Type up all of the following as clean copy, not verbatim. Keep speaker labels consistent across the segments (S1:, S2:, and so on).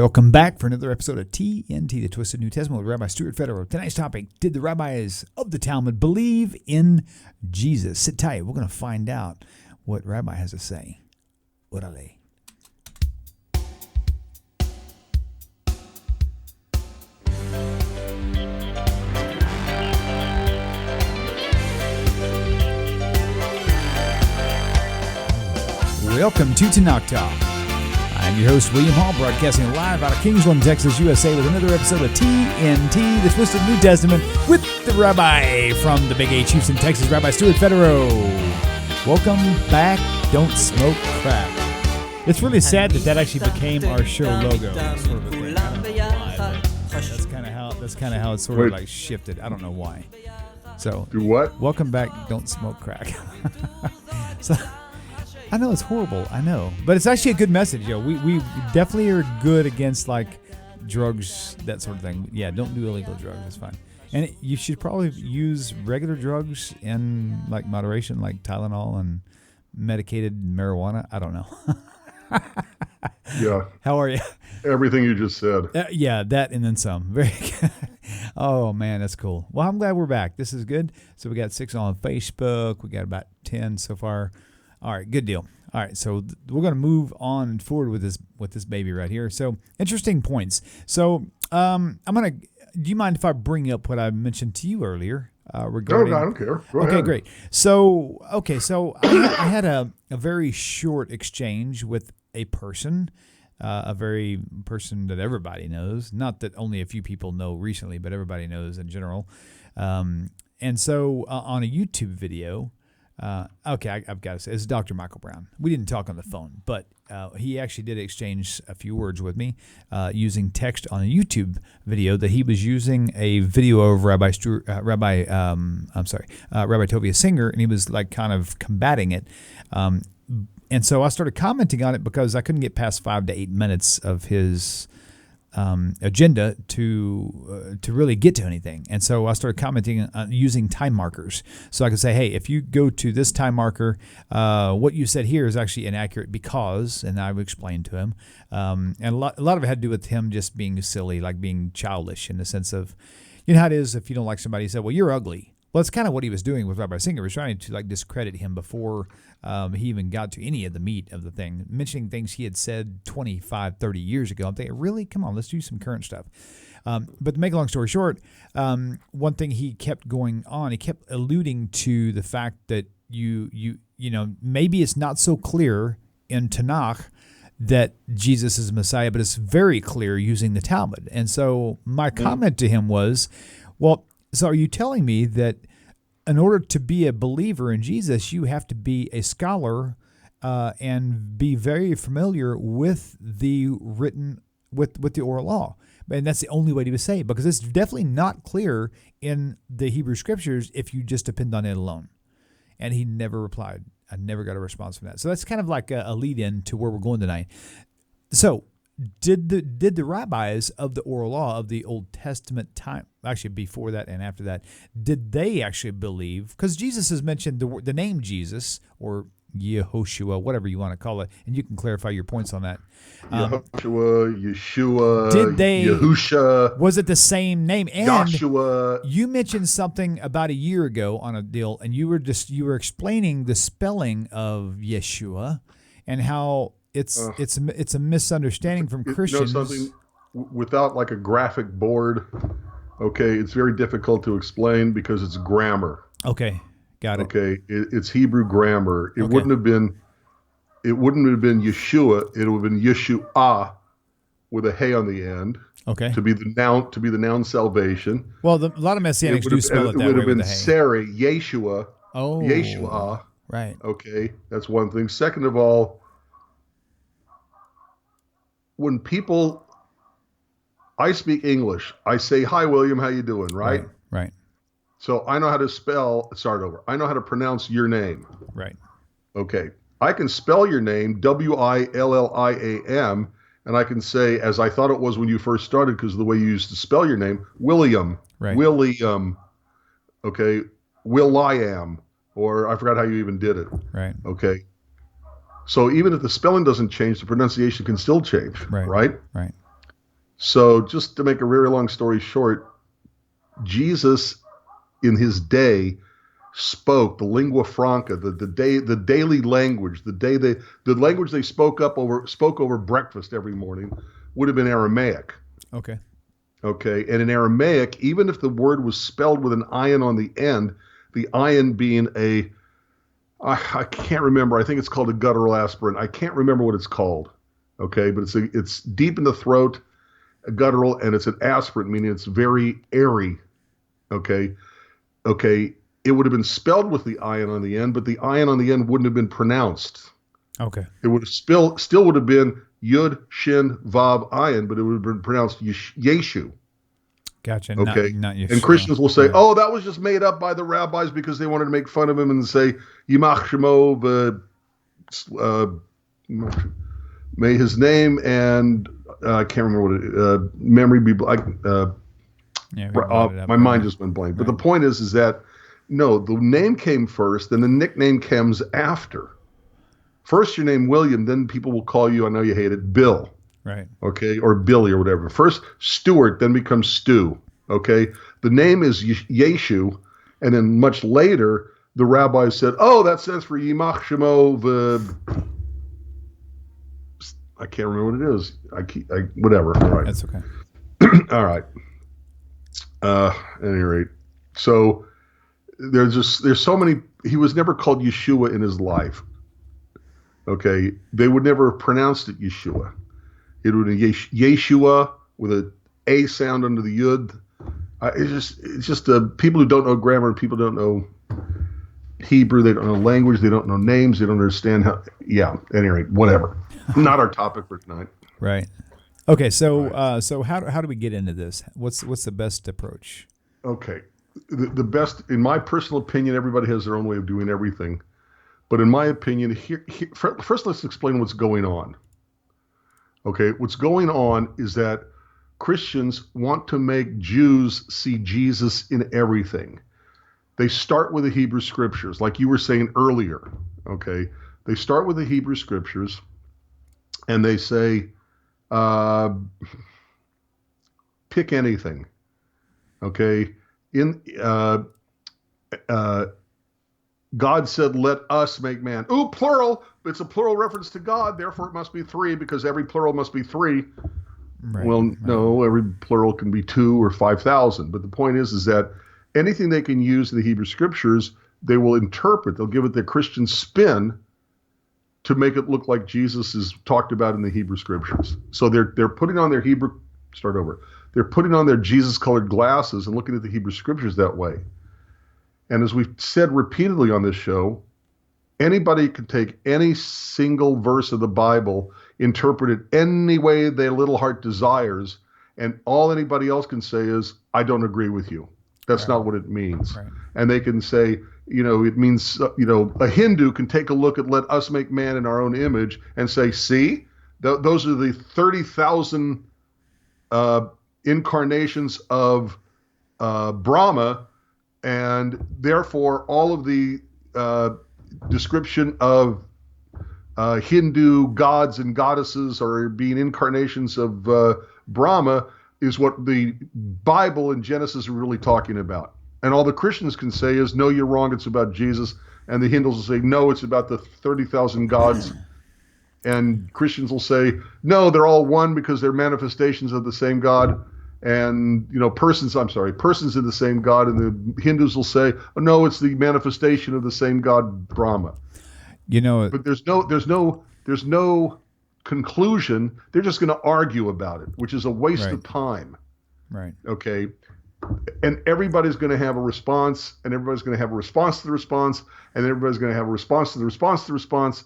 S1: Welcome back for another episode of TNT, the Twisted New Testament with Rabbi Stuart Federow. Tonight's topic, did the rabbis of the Talmud believe in Jesus? Sit tight. We're going to find out what Rabbi has to say. Orale. Welcome to Tanakh Talk. I'm your host, William Hall, broadcasting live out of Kingsland, Texas, USA, with another episode of TNT, the Twisted New Testament, with the rabbi from the Big H, Houston, Texas, Rabbi Stuart Federow. Welcome back. Don't smoke crack. It's really sad that actually became our show logo, sort of a thing. I don't know why, but that's kind of how it sort of like shifted. I don't know why. So,
S2: do what?
S1: Welcome back. Don't smoke crack. So. I know it's horrible. I know, but it's actually a good message. Yo, we definitely are good against like drugs, that sort of thing. Yeah, don't do illegal drugs. It's fine, and you should probably use regular drugs in like moderation, like Tylenol and medicated marijuana. I don't know.
S2: Yeah.
S1: How are you?
S2: Everything you just said.
S1: Yeah, that and then some. Very good. Oh man, that's cool. Well, I'm glad we're back. This is good. So we got 6 on Facebook. We got about 10 so far. All right, good deal. All right, so we're going to move on and forward with this baby right here. So interesting points. So I'm going to. Do you mind if I bring up what I mentioned to you earlier regarding?
S2: No, I don't care. Go
S1: ahead.
S2: Okay,
S1: great. So I had a very short exchange with a person, a very person that everybody knows. Not that only a few people know recently, but everybody knows in general. And so on a YouTube video. I've got to say, it's Dr. Michael Brown. We didn't talk on the phone, but he actually did exchange a few words with me using text on a YouTube video that he was using a video of Rabbi Tovia Singer, and he was like kind of combating it. And so I started commenting on it because I couldn't get past 5 to 8 minutes of his agenda to really get to anything. And so I started commenting using time markers. So I could say, hey, if you go to this time marker, what you said here is actually inaccurate because, and I would explain to him. And a lot of it had to do with him just being silly, like being childish in the sense of, you know how it is if you don't like somebody, you say, well, you're ugly. Well, that's kind of what he was doing with Rabbi Singer. He was trying to like discredit him before he even got to any of the meat of the thing, mentioning things he had said 25, 30 years ago. I'm thinking, really? Come on, let's do some current stuff. But to make a long story short, one thing he kept going on, he kept alluding to the fact that you know, maybe it's not so clear in Tanakh that Jesus is Messiah, but it's very clear using the Talmud. And so my comment to him was, well, so are you telling me that in order to be a believer in Jesus, you have to be a scholar and be very familiar with the written, with the oral law? And that's the only way to say it, because it's definitely not clear in the Hebrew Scriptures if you just depend on it alone. And he never replied. I never got a response from that. So that's kind of like a lead-in to where we're going tonight. So did the rabbis of the oral law of the Old Testament time, actually before that and after that, did they actually believe? Because Jesus has mentioned the name Jesus or Yehoshua, whatever you want to call it, and you can clarify your points on that.
S2: Yehoshua, Yeshua,
S1: did they?
S2: Yahusha.
S1: Was it the same name? And
S2: Joshua. You
S1: mentioned something about a year ago on a deal, and you were explaining the spelling of Yeshua and how it's a misunderstanding from Christians.
S2: You know something? Without like a graphic board, okay, it's very difficult to explain because it's grammar.
S1: Okay, got it.
S2: Okay, it's Hebrew grammar. It wouldn't have been Yeshua. It would have been Yeshua with a hey on the end.
S1: Okay.
S2: To be the noun salvation.
S1: Well, a lot of Messianics do spell it that way.
S2: It would have been
S1: with a hey.
S2: Sari, Yeshua.
S1: Oh.
S2: Yeshua.
S1: Right.
S2: Okay, that's one thing. Second of all, when I speak English, I say, hi, William, how you doing, right?
S1: Right.
S2: So I know how to I know how to pronounce your name.
S1: Right.
S2: Okay. I can spell your name, William, and I can say, as I thought it was when you first started, because of the way you used to spell your name, William.
S1: Right.
S2: William. Okay. Will.I.am. Or I forgot how you even did it.
S1: Right.
S2: Okay. So even if the spelling doesn't change, the pronunciation can still change.
S1: Right.
S2: Right.
S1: Right.
S2: So just to make a very long story short, Jesus in his day spoke the lingua franca, the daily language, the language they spoke over breakfast every morning would have been Aramaic.
S1: Okay.
S2: Okay, and in Aramaic, even if the word was spelled with an ayin on the end, the ayin being I can't remember. I think it's called a guttural aspirant. I can't remember what it's called. Okay, but it's deep in the throat, a guttural, and it's an aspirant, meaning it's very airy. Okay, okay. It would have been spelled with the ayin on the end, but the ayin on the end wouldn't have been pronounced.
S1: Okay.
S2: It would have still would have been yud, shin, vav, ayin, but it would have been pronounced yeshu.
S1: Gotcha.
S2: Okay.
S1: Not Yeshua.
S2: And Christians will say,
S1: Right.
S2: oh, that was just made up by the rabbis because they wanted to make fun of him and say, Yimach Shemo, may his name and I can't remember what memory be blank.
S1: Yeah, we brought it up
S2: My mind just went blank. But
S1: Right.
S2: the point is that, no, the name came first, then the nickname comes after. First, your name William, then people will call you, I know you hate it, Bill.
S1: Right.
S2: Okay, or Billy or whatever. First, Stuart, then becomes Stu. Okay, the name is Yeshu, and then much later, the rabbis said, "Oh, that stands for Yimach Shemo." I can't remember what it is. Whatever. All right.
S1: That's okay.
S2: All right. At any rate, so there's so many. He was never called Yeshua in his life. Okay, they would never have pronounced it Yeshua. It would be Yeshua with a sound under the yud. It's just people who don't know grammar, people don't know Hebrew, they don't know language, they don't know names, they don't understand how. Yeah, at any rate, whatever. Not our topic for tonight.
S1: Right. Okay. So so how do we get into this? What's the best approach?
S2: Okay, the best, in my personal opinion, everybody has their own way of doing everything, but in my opinion, first let's explain what's going on. Okay, what's going on is that Christians want to make Jews see Jesus in everything. They start with the Hebrew scriptures, like you were saying earlier. Okay, they start with the Hebrew scriptures, and they say, pick anything. Okay, God said, "Let us make man." Ooh, plural. It's a plural reference to God, therefore it must be three because every plural must be three.
S1: Right.
S2: Well,
S1: right.
S2: no, every plural can be 2 or 5,000. But the point is that anything they can use in the Hebrew scriptures, they will interpret. They'll give it their Christian spin to make it look like Jesus is talked about in the Hebrew scriptures. So they're putting on their They're putting on their Jesus-colored glasses and looking at the Hebrew scriptures that way. And as we've said repeatedly on this show, anybody can take any single verse of the Bible, interpret it any way their little heart desires, and all anybody else can say is, I don't agree with you. That's not what it means.
S1: Right.
S2: And they can say, it means, a Hindu can take a look at let us make man in our own image and say, see, those are the 30,000 incarnations of Brahma, and therefore all of the description of Hindu gods and goddesses are being incarnations of Brahma is what the Bible and Genesis are really talking about. And all the Christians can say is, no, you're wrong, it's about Jesus. And the Hindus will say, no, it's about the 30,000 gods. And Christians will say, no, they're all one because they're manifestations of the same God. And, persons in the same God. And the Hindus will say, oh, no, it's the manifestation of the same God, Brahma. But there's no conclusion. They're just going to argue about it, which is a waste of time.
S1: Right.
S2: Okay. And everybody's going to have a response, and everybody's going to have a response to the response, and everybody's going to have a response to the response to the response.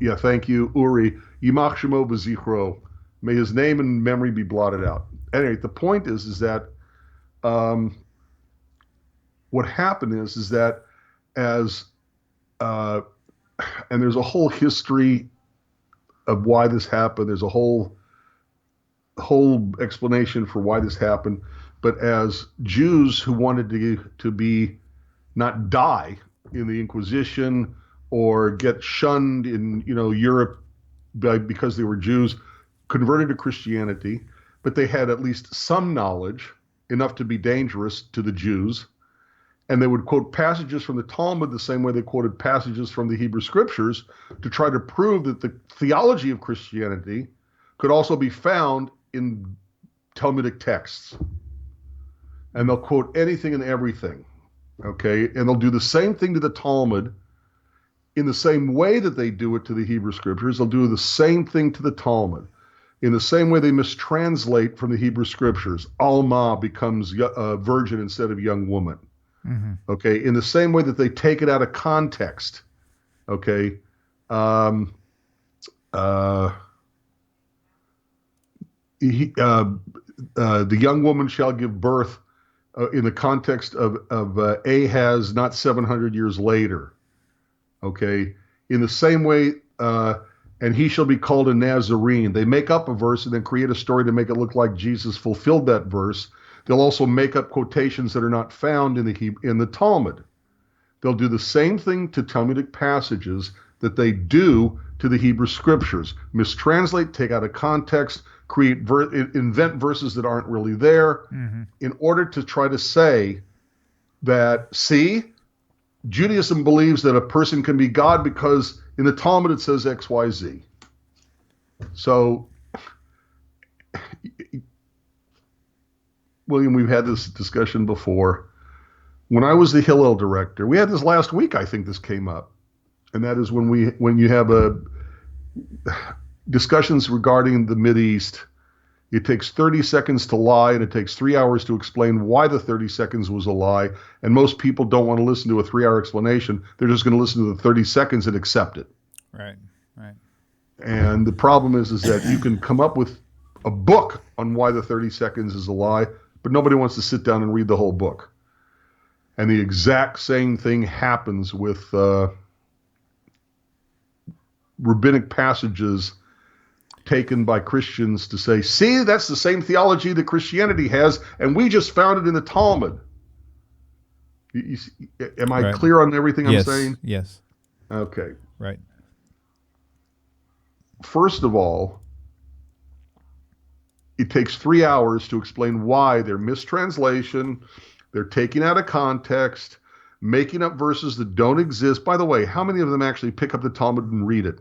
S2: Yeah, thank you, Uri. Yimach Shemo b'zichro. May his name and memory be blotted out. Anyway, the point is that what happened is that as and there's a whole history of why this happened. There's a whole explanation for why this happened. But as Jews who wanted to be not die in the Inquisition or get shunned in Europe because they were Jews, converted to Christianity, but they had at least some knowledge, enough to be dangerous to the Jews. And they would quote passages from the Talmud the same way they quoted passages from the Hebrew Scriptures to try to prove that the theology of Christianity could also be found in Talmudic texts. And they'll quote anything and everything, okay? And they'll do the same thing to the Talmud in the same way that they do it to the Hebrew Scriptures. They'll do the same thing to the Talmud. In the same way they mistranslate from the Hebrew Scriptures, Alma becomes a virgin instead of young woman. Mm-hmm. Okay, in the same way that they take it out of context. Okay, the young woman shall give birth in the context of Ahaz, not 700 years later. Okay, in the same way, and he shall be called a Nazarene. They make up a verse and then create a story to make it look like Jesus fulfilled that verse. They'll also make up quotations that are not found in the Talmud. They'll do the same thing to Talmudic passages that they do to the Hebrew Scriptures. Mistranslate, take out of context, invent verses that aren't really there, in order to try to say that, see, Judaism believes that a person can be God because in the Talmud it says X, Y, Z. So, William, we've had this discussion before. When I was the Hillel director, we had this last week, I think this came up. And that is when you have discussions regarding the Mideast, it takes 30 seconds to lie and it takes 3 hours to explain why the 30 seconds was a lie. And most people don't want to listen to a 3-hour explanation. They're just going to listen to the 30 seconds and accept it.
S1: Right, right.
S2: And the problem is that you can come up with a book on why the 30 seconds is a lie, but nobody wants to sit down and read the whole book. And the exact same thing happens with rabbinic passages taken by Christians to say, see, that's the same theology that Christianity has, and we just found it in the Talmud. Am I clear on everything I'm saying?
S1: Yes.
S2: Okay.
S1: Right.
S2: First of all, it takes 3 hours to explain why they're mistranslation, they're taking out of context, making up verses that don't exist. By the way, how many of them actually pick up the Talmud and read it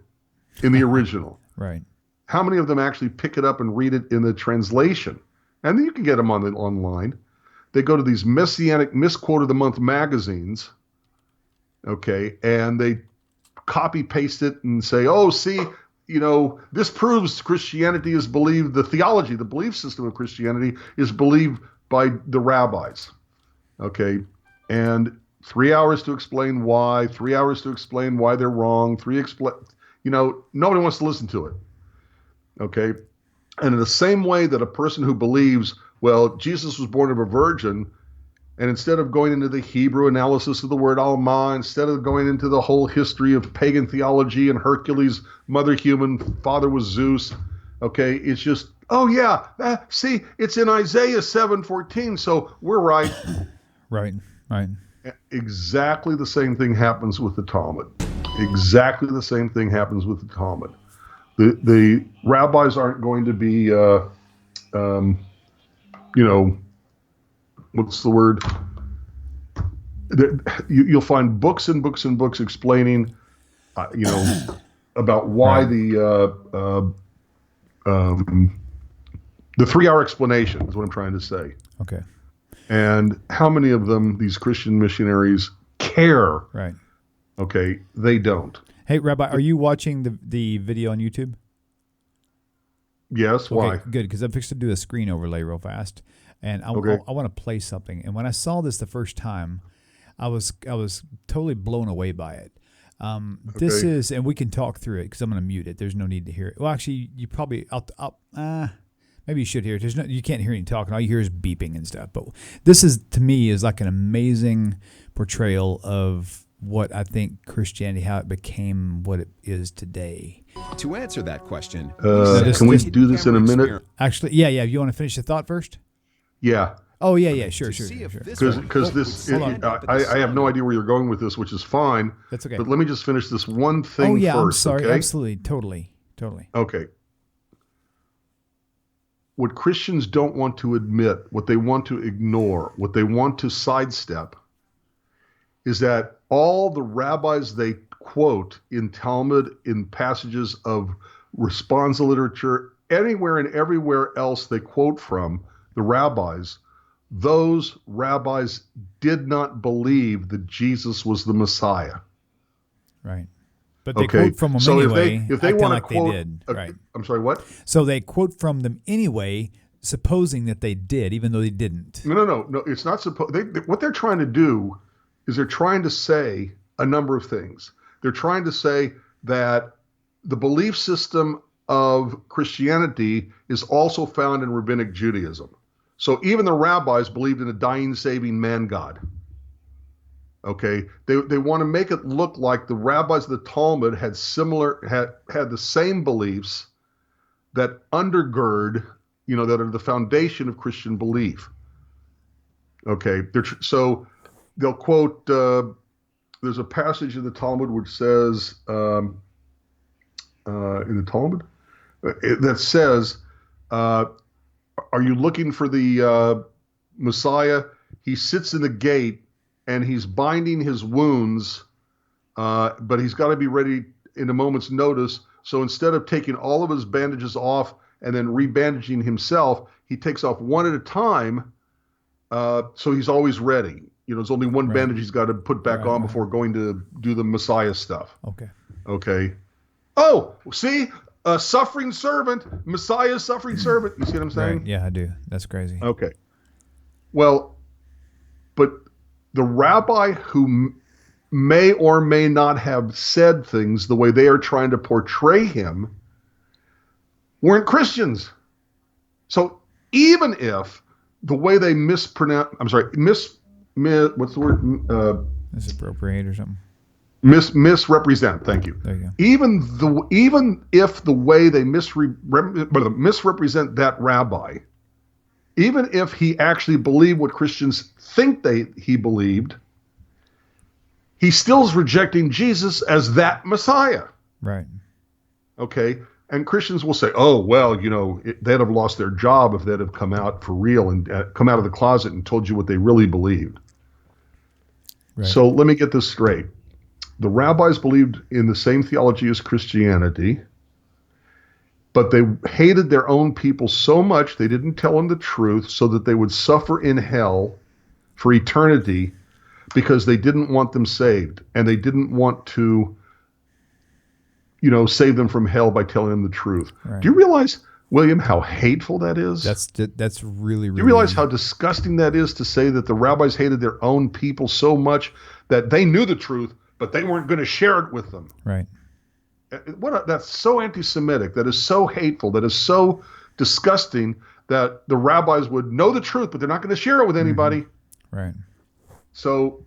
S2: in the original?
S1: Right.
S2: How many of them actually pick it up and read it in the translation? And then you can get them online. They go to these messianic misquote of the month magazines, okay, and they copy paste it and say, oh, see, this proves Christianity is believed, the theology, the belief system of Christianity is believed by the rabbis, okay? And 3 hours to explain why, 3 hours to explain why they're wrong, nobody wants to listen to it, okay? And in the same way that a person who believes, well, Jesus was born of a virgin, and instead of going into the Hebrew analysis of the word Alma, instead of going into the whole history of pagan theology and Hercules, mother human, father was Zeus, okay, it's just, oh yeah, see, it's in Isaiah 7:14, so we're right.
S1: Right.
S2: Exactly the same thing happens with the Talmud. Exactly the same thing happens with the Talmud. The rabbis aren't going to be, what's the word? You'll find books and books and books explaining, about why the 3-hour explanation is what I'm trying to say.
S1: Okay.
S2: And how many of them, these Christian missionaries, care?
S1: Right.
S2: Okay, they don't.
S1: Hey, Rabbi, are you watching the video on YouTube?
S2: Yes. Why?
S1: Okay, good, because I'm fixed to do a screen overlay real fast. And I want to play something. And when I saw this the first time, I was totally blown away by it. This is, and we can talk through it because I'm going to mute it. There's no need to hear it. Well, actually, you probably, maybe you should hear it. You can't hear any talking. All you hear is beeping and stuff. But this is, to me, is like an amazing portrayal of what I think Christianity, how it became what it is today.
S3: To answer that question,
S2: can we do this in a minute?
S1: Actually, yeah. You want to finish the thought first?
S2: Yeah.
S1: Oh, yeah, sure.
S2: Because this, I have no idea where you're going with this, which is fine.
S1: That's okay.
S2: But let me just finish this one thing first.
S1: I'm sorry.
S2: Okay?
S1: Absolutely. Totally.
S2: Okay. what Christians don't want to admit, what they want to ignore, what they want to sidestep, is that all the rabbis they quote in Talmud, in passages of responsa literature, anywhere and everywhere else they quote from the rabbis, those rabbis did not believe that Jesus was the Messiah.
S1: Right. But they quote from them
S2: so
S1: anyway,
S2: if they
S1: acting
S2: want to
S1: like
S2: quote,
S1: they did. Right.
S2: I'm sorry, what?
S1: So they quote from them anyway, supposing that they did, even though they didn't.
S2: No. It's not supposed. What they're trying to do is they're trying to say a number of things. They're trying to say that the belief system of Christianity is also found in rabbinic Judaism. So even the rabbis believed in a dying, saving man God. Okay, they want to make it look like the rabbis of the Talmud had the same beliefs that undergird, that are the foundation of Christian belief. Okay, so they'll quote. There's a passage in the Talmud which says, in the Talmud, that says, "Are you looking for the Messiah? He sits in the gate." And he's binding his wounds, but he's got to be ready in a moment's notice. So instead of taking all of his bandages off and then rebandaging himself, he takes off one at a time, so he's always ready. There's only one bandage he's got to put back on before going to do the Messiah stuff. Okay. Oh, see? A suffering servant, Messiah's suffering servant. You see what I'm saying?
S1: Right. Yeah, I do. That's crazy.
S2: Okay. Well, but the rabbi who may or may not have said things the way they are trying to portray him weren't Christians. So even if the way they mispronounce, what's the word?
S1: Misappropriate or something.
S2: Misrepresent. Thank you.
S1: There you go.
S2: Even if the way they misrepresent that rabbi, even if he actually believed what Christians think he believed, he still is rejecting Jesus as that Messiah.
S1: Right.
S2: Okay. And Christians will say, oh, well, they'd have lost their job if they'd have come out for real and come out of the closet and told you what they really believed. Right. So let me get this straight. The rabbis believed in the same theology as Christianity, but they hated their own people so much they didn't tell them the truth so that they would suffer in hell for eternity because they didn't want them saved. And they didn't want to, save them from hell by telling them the truth. Right. Do you realize, William, how hateful that is?
S1: That's really, really...
S2: Do you realize how disgusting that is to say that the rabbis hated their own people so much that they knew the truth, but they weren't going to share it with them?
S1: Right.
S2: That's so anti-Semitic, that is so hateful, that is so disgusting that the rabbis would know the truth, but they're not going to share it with anybody.
S1: Mm-hmm. Right.
S2: So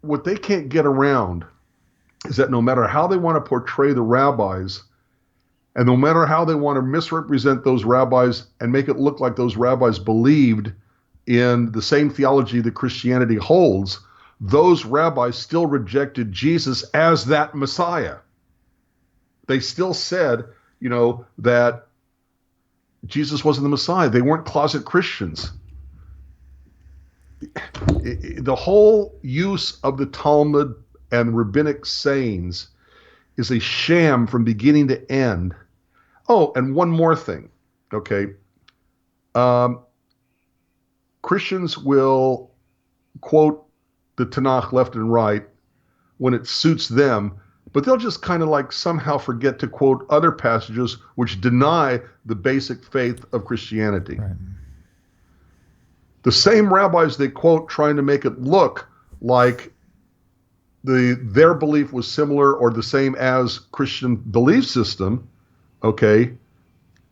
S2: what they can't get around is that no matter how they want to portray the rabbis, and no matter how they want to misrepresent those rabbis and make it look like those rabbis believed in the same theology that Christianity holds, those rabbis still rejected Jesus as that Messiah. They still said, that Jesus wasn't the Messiah. They weren't closet Christians. The whole use of the Talmud and rabbinic sayings is a sham from beginning to end. Oh, and one more thing, okay? Christians will quote the Tanakh left and right when it suits them, but they'll just kind of like somehow forget to quote other passages which deny the basic faith of Christianity. Right. The same rabbis they quote trying to make it look like their belief was similar or the same as Christian belief system, okay,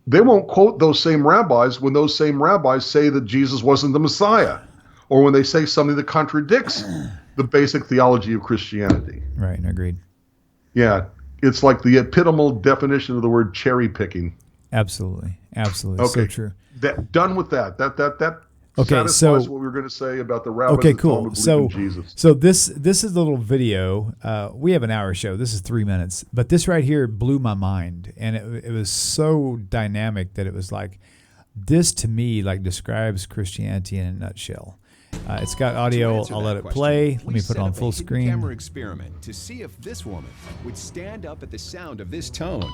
S2: they won't quote those same rabbis when those same rabbis say that Jesus wasn't the Messiah, or when they say something that contradicts the basic theology of Christianity.
S1: Right, agreed.
S2: Yeah, it's like the epitomal definition of the word cherry picking.
S1: Absolutely. Okay. So true.
S2: Done with that. That
S1: okay,
S2: satisfies what we were going to say about the rabbis.
S1: Okay, cool. So
S2: Jesus.
S1: So this is a little video. We have an hour show. This is 3 minutes, but this right here blew my mind, and it was so dynamic that it was like This to me like describes Christianity in a nutshell. It's got
S3: To
S1: audio.
S3: answer
S1: I'll
S3: that
S1: let it
S3: question,
S1: play. Let
S3: we
S1: me put it
S3: set
S1: on
S3: up
S1: full
S3: a hidden
S1: screen.
S3: camera experiment to see if this woman would stand up at the sound of this tone,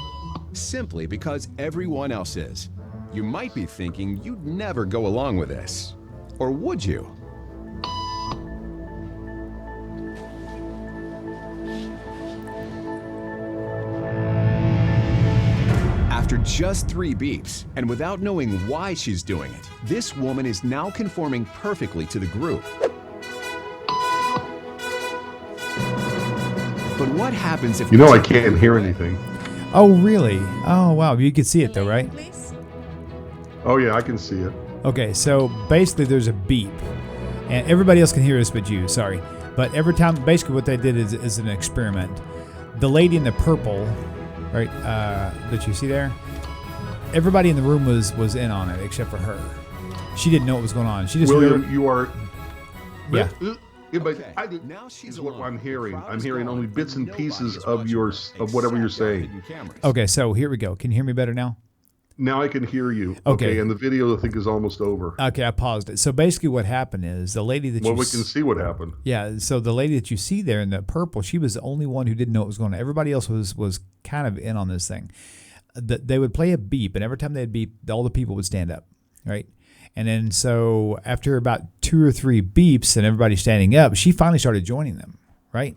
S3: simply because everyone else is. You might be thinking you'd never go along with this. Or would you? After just 3 beeps, and without knowing why she's doing it, this woman is now conforming perfectly to the group. But what happens if
S2: You know
S3: we
S2: I
S3: take the
S2: can't
S3: group
S2: hear
S3: away?
S2: anything.
S1: Oh, really? Oh, wow. You can see it though, right?
S2: Oh yeah, I can see it.
S1: Okay, so basically there's a beep, and everybody else can hear this but you, sorry. But every time, basically what they did is an experiment. The lady in the purple, right, that you see there, everybody in the room was in on it except for her. She didn't know what was going on. She just
S2: William, you are.
S1: Yeah.
S2: But
S3: Okay, now she's
S2: is what
S3: alone.
S2: I'm hearing.
S3: The crowd
S2: I'm
S3: is
S2: hearing
S3: gone,
S2: only bits and
S3: nobody
S2: pieces
S3: is
S2: of
S3: watching her,
S2: of whatever you're
S3: except our
S2: saying.
S3: hidden cameras.
S1: Okay, so here we go. Can you hear me better now?
S2: Now I can hear you.
S1: Okay.
S2: And the video I think is almost over.
S1: Okay, I paused it. So basically what happened is the lady that
S2: Well,
S1: you
S2: we can see what happened.
S1: Yeah, so the lady that you see there in the purple, she was the only one who didn't know what was going on. Everybody else was kind of in on this thing. They would play a beep, and every time they'd beep, all the people would stand up, right? And then so after about 2 or 3 beeps and everybody standing up, she finally started joining them, right?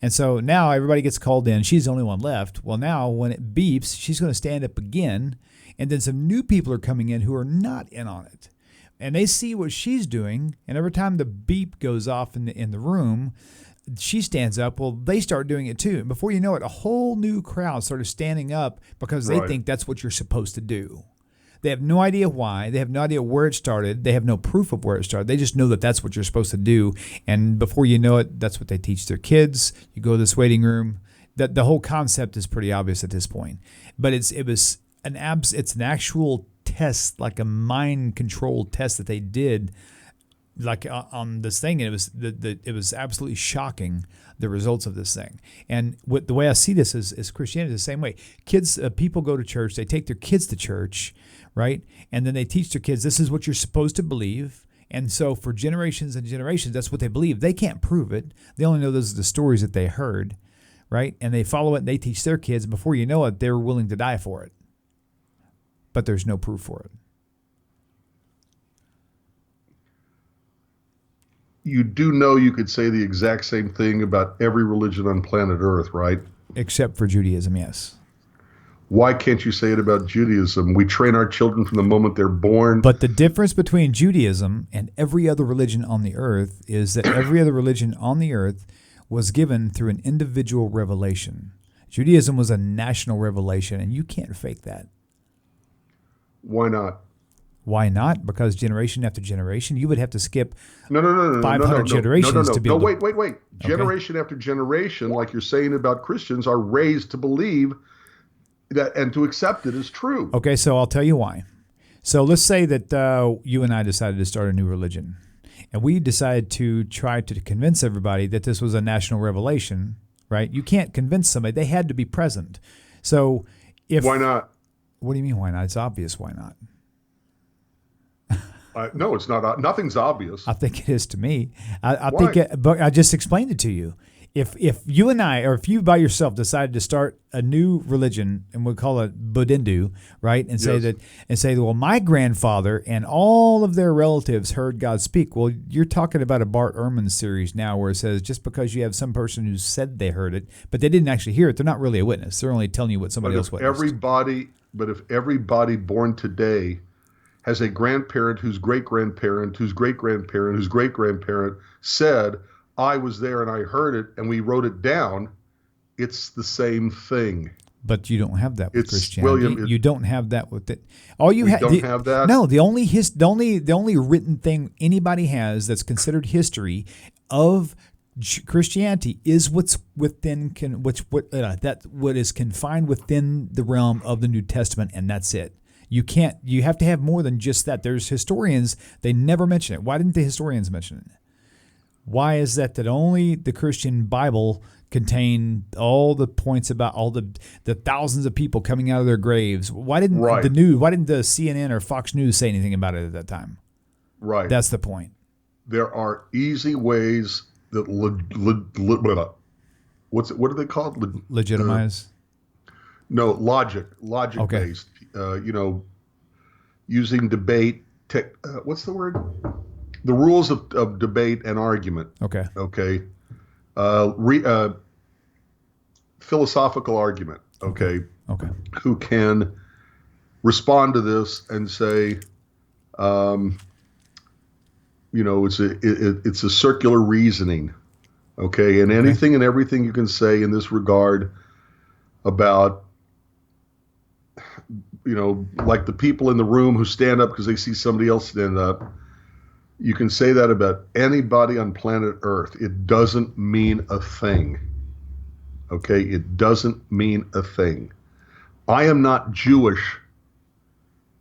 S1: And so now everybody gets called in. She's the only one left. Well, now when it beeps, she's going to stand up again, and then some new people are coming in who are not in on it. And they see what she's doing, and every time the beep goes off in the room, she stands up. Well, they start doing it too. And before you know it, a whole new crowd started standing up because they
S2: Right.
S1: think that's what you're supposed to do. They have no idea why. They have no idea where it started. They have no proof of where it started. They just know that that's what you're supposed to do. And before you know it, that's what they teach their kids. You go to this waiting room. The whole concept is pretty obvious at this point. But it's an actual test, like a mind controlled test that they did, like on this thing, and it was absolutely shocking, the results of this thing. And the way I see this is Christianity is the same way. Kids, people go to church, they take their kids to church, right? And then they teach their kids, this is what you're supposed to believe. And so for generations and generations, that's what they believe. They can't prove it. They only know those are the stories that they heard, right? And they follow it and they teach their kids. Before you know it, they're willing to die for it. But there's no proof for it.
S2: You do know you could say the exact same thing about every religion on planet Earth, right?
S1: Except for Judaism, yes.
S2: Why can't you say it about Judaism? We train our children from the moment they're born.
S1: But the difference between Judaism and every other religion on the earth is that every other religion on the earth was given through an individual revelation. Judaism was a national revelation, and you can't fake that.
S2: Why not?
S1: Why not? Because generation after generation, you would have to skip
S2: No,
S1: 500 generations to be able to...
S2: Wait. Generation after generation, like you're saying about Christians, are raised to believe that and to accept it as true.
S1: Okay, so I'll tell you why. So let's say that you and I decided to start a new religion, and we decided to try to convince everybody that this was a national revelation, right? You can't convince somebody. They had to be present. So if...
S2: Why not?
S1: What do you mean, why not? It's obvious why not.
S2: No, it's not. Nothing's obvious.
S1: I think it is to me. I
S2: Why?
S1: think but I just explained it to you. If you and I, or if you by yourself decided to start a new religion, and we'll call it Budindu, right? And say
S2: Yes.
S1: well, my grandfather and all of their relatives heard God speak. Well, you're talking about a Bart Ehrman series now where it says just because you have some person who said they heard it, but they didn't actually hear it, they're not really a witness. They're only telling you what somebody else witnessed.
S2: If everybody born today has a grandparent whose great-grandparent, whose great-grandparent, whose great-grandparent said, I was there and I heard it, and we wrote it down, it's the same thing.
S1: But you don't have that with
S2: It's
S1: Christianity.
S2: William,
S1: you don't have that with it. All you
S2: don't have that?
S1: No, the only written thing anybody has that's considered history of Christianity is what is confined within the realm of the New Testament, and that's it. You have to have more than just that. There's historians, they never mention it. Why didn't the historians mention it? Why is that only the Christian Bible contain all the points about all the thousands of people coming out of their graves. Why didn't
S2: Right.
S1: the news? Why didn't the CNN or Fox News say anything about it at that time?
S2: Right.
S1: That's the point.
S2: There are easy ways that what are they called?
S1: Legitimize.
S2: No, logic
S1: Okay.
S2: based. Using debate. What's the word? The rules of debate and argument.
S1: Okay.
S2: Okay. Philosophical argument. Okay.
S1: Okay.
S2: Who can respond to this and say, it's a circular reasoning. Okay. And anything and everything you can say in this regard about, like the people in the room who stand up because they see somebody else stand up. You can say that about anybody on planet Earth. It doesn't mean a thing. Okay? It doesn't mean a thing. I am not Jewish,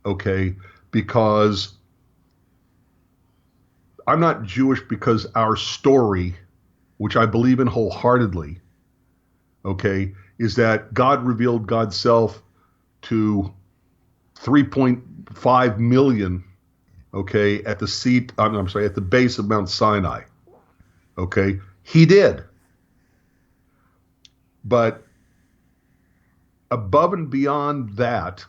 S2: okay, because I'm not Jewish because our story, which I believe in wholeheartedly, okay, is that God revealed God's self to 3.5 million, okay, at the base of Mount Sinai. Okay, he did. But above and beyond that,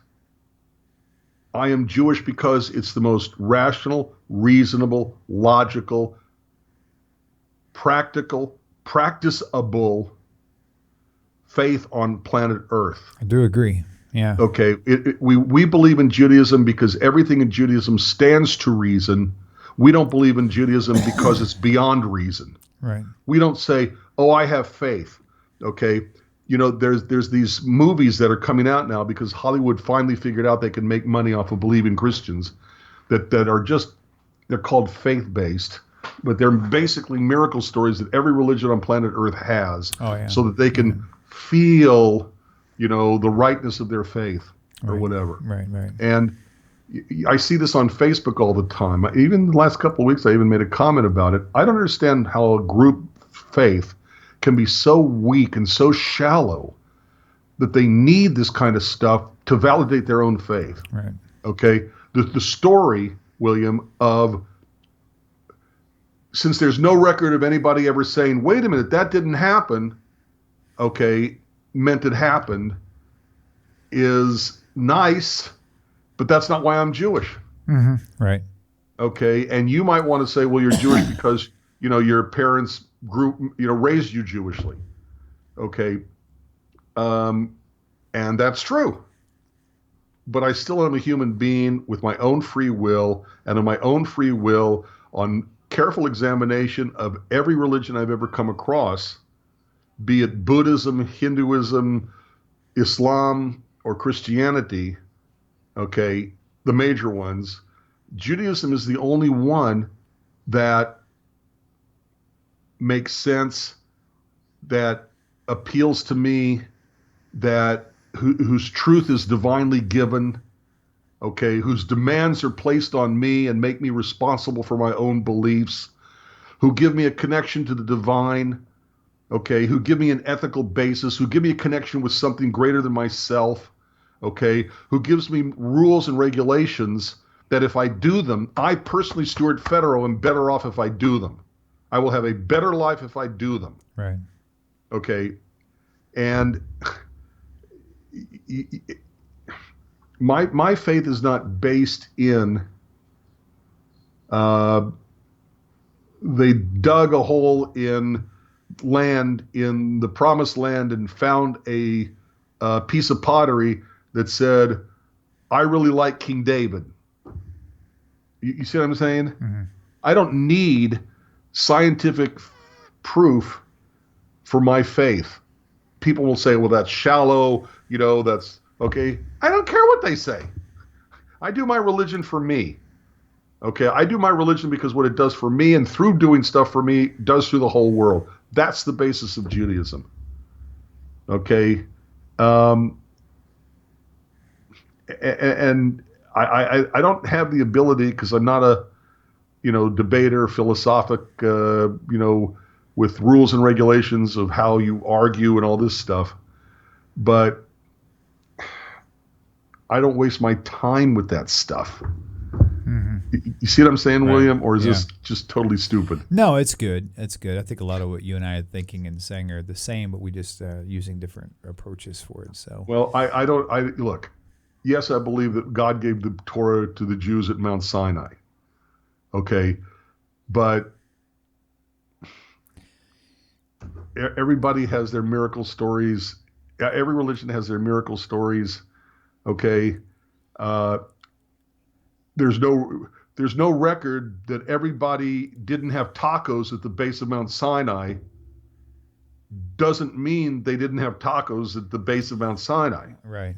S2: I am Jewish because it's the most rational, reasonable, logical, practical, practicable faith on planet Earth.
S1: I do agree. Yeah.
S2: Okay, we believe in Judaism because everything in Judaism stands to reason. We don't believe in Judaism because it's beyond reason.
S1: Right.
S2: We don't say, "Oh, I have faith." Okay, there's these movies that are coming out now because Hollywood finally figured out they can make money off of believing Christians that are they're called faith-based, but they're basically miracle stories that every religion on planet Earth has, so that they can feel the rightness of their faith or whatever.
S1: Right.
S2: And I see this on Facebook all the time. Even the last couple of weeks, I even made a comment about it. I don't understand how a group faith can be so weak and so shallow that they need this kind of stuff to validate their own faith.
S1: Right.
S2: Okay? The story, William, of since there's no record of anybody ever saying, wait a minute, that didn't happen, okay, meant it happened, is nice, but that's not why I'm Jewish.
S1: Mm-hmm. Right.
S2: Okay, and you might want to say, well, you're Jewish because your parents raised you Jewishly. Okay, and that's true. But I still am a human being with my own free will, and on my own free will, on careful examination of every religion I've ever come across, be it Buddhism, Hinduism, Islam, or Christianity, okay, the major ones, Judaism is the only one that makes sense, that appeals to me, that whose truth is divinely given, okay, whose demands are placed on me and make me responsible for my own beliefs, who give me a connection to the divine, okay, who give me an ethical basis, who give me a connection with something greater than myself, okay, who gives me rules and regulations that if I do them, I personally, Stuart Federow, am better off if I do them. I will have a better life if I do them.
S1: Right.
S2: Okay. And my faith is not based in they dug a hole in land in the promised land and found a piece of pottery that said, I really like King David. You see what I'm saying?
S1: Mm-hmm.
S2: I don't need scientific proof for my faith. People will say, well, that's shallow, that's okay. I don't care what they say. I do my religion for me. Okay, I do my religion because what it does for me, and through doing stuff for me, does through the whole world. That's the basis of Judaism. Okay, and I don't have the ability, because I'm not a debater, philosophic with rules and regulations of how you argue and all this stuff. But I don't waste my time with that stuff. You see what I'm saying,
S1: Right.
S2: William? Or is
S1: Yeah.
S2: this just totally stupid?
S1: No, it's good. It's good. I think a lot of what you and I are thinking and saying are the same, but we just using different approaches for it. So,
S2: Well, I look, yes, I believe that God gave the Torah to the Jews at Mount Sinai. Okay. But everybody has their miracle stories. Every religion has their miracle stories. Okay. There's no record that everybody didn't have tacos at the base of Mount Sinai. Doesn't mean they didn't have tacos at the base of Mount Sinai.
S1: right.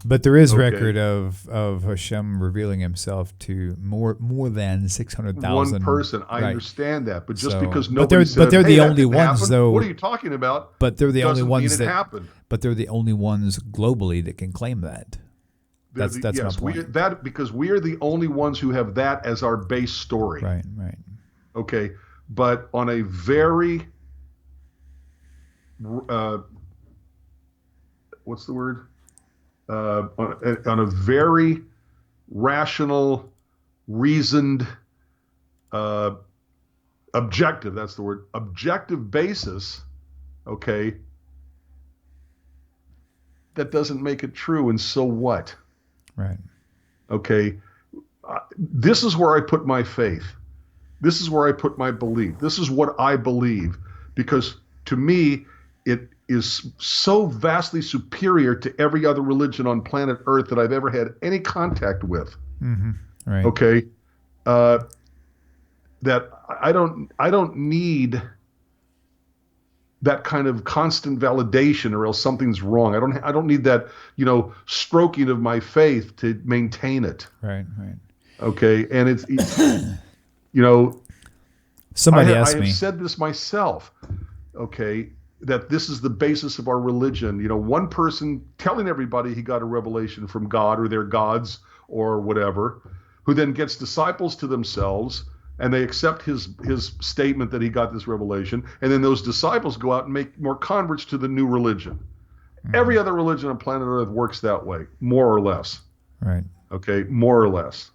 S1: But there is
S2: Okay.
S1: record of Hashem revealing himself to more than 600,000.
S2: One person, I
S1: Right.
S2: understand that, but just
S1: So-
S2: because
S1: but
S2: nobody
S1: they're-
S2: said,
S1: but they're
S2: hey,
S1: the
S2: that
S1: only
S2: didn't
S1: ones,
S2: happen,
S1: though-
S2: what are you talking about?
S1: But they're the only
S2: Doesn't
S1: ones
S2: mean it
S1: that
S2: happened.
S1: But they're the only ones globally that can claim that. That's my
S2: Yes,
S1: point.
S2: because we are the only ones who have that as our base story.
S1: Right.
S2: Okay, but on a very what's the word? On a very rational, reasoned, objective, that's the word, objective basis, okay, that doesn't make it true, and so what?
S1: Right.
S2: Okay, this is where I put my faith. This is where I put my belief. This is what I believe, because to me, it is so vastly superior to every other religion on planet Earth that I've ever had any contact with.
S1: Right.
S2: Okay, that I don't need that kind of constant validation, or else something's wrong. I don't need that, stroking of my faith to maintain it.
S1: Right.
S2: Okay, and it's
S1: Somebody
S2: I
S1: asked
S2: have
S1: me.
S2: said this myself. Okay, that this is the basis of our religion. One person telling everybody he got a revelation from God or their gods or whatever, who then gets disciples to themselves, and they accept his statement that he got this revelation, and then those disciples go out and make more converts to the new religion. Every other religion on planet Earth works that way, more or less.
S1: Right.
S2: Okay, more or less.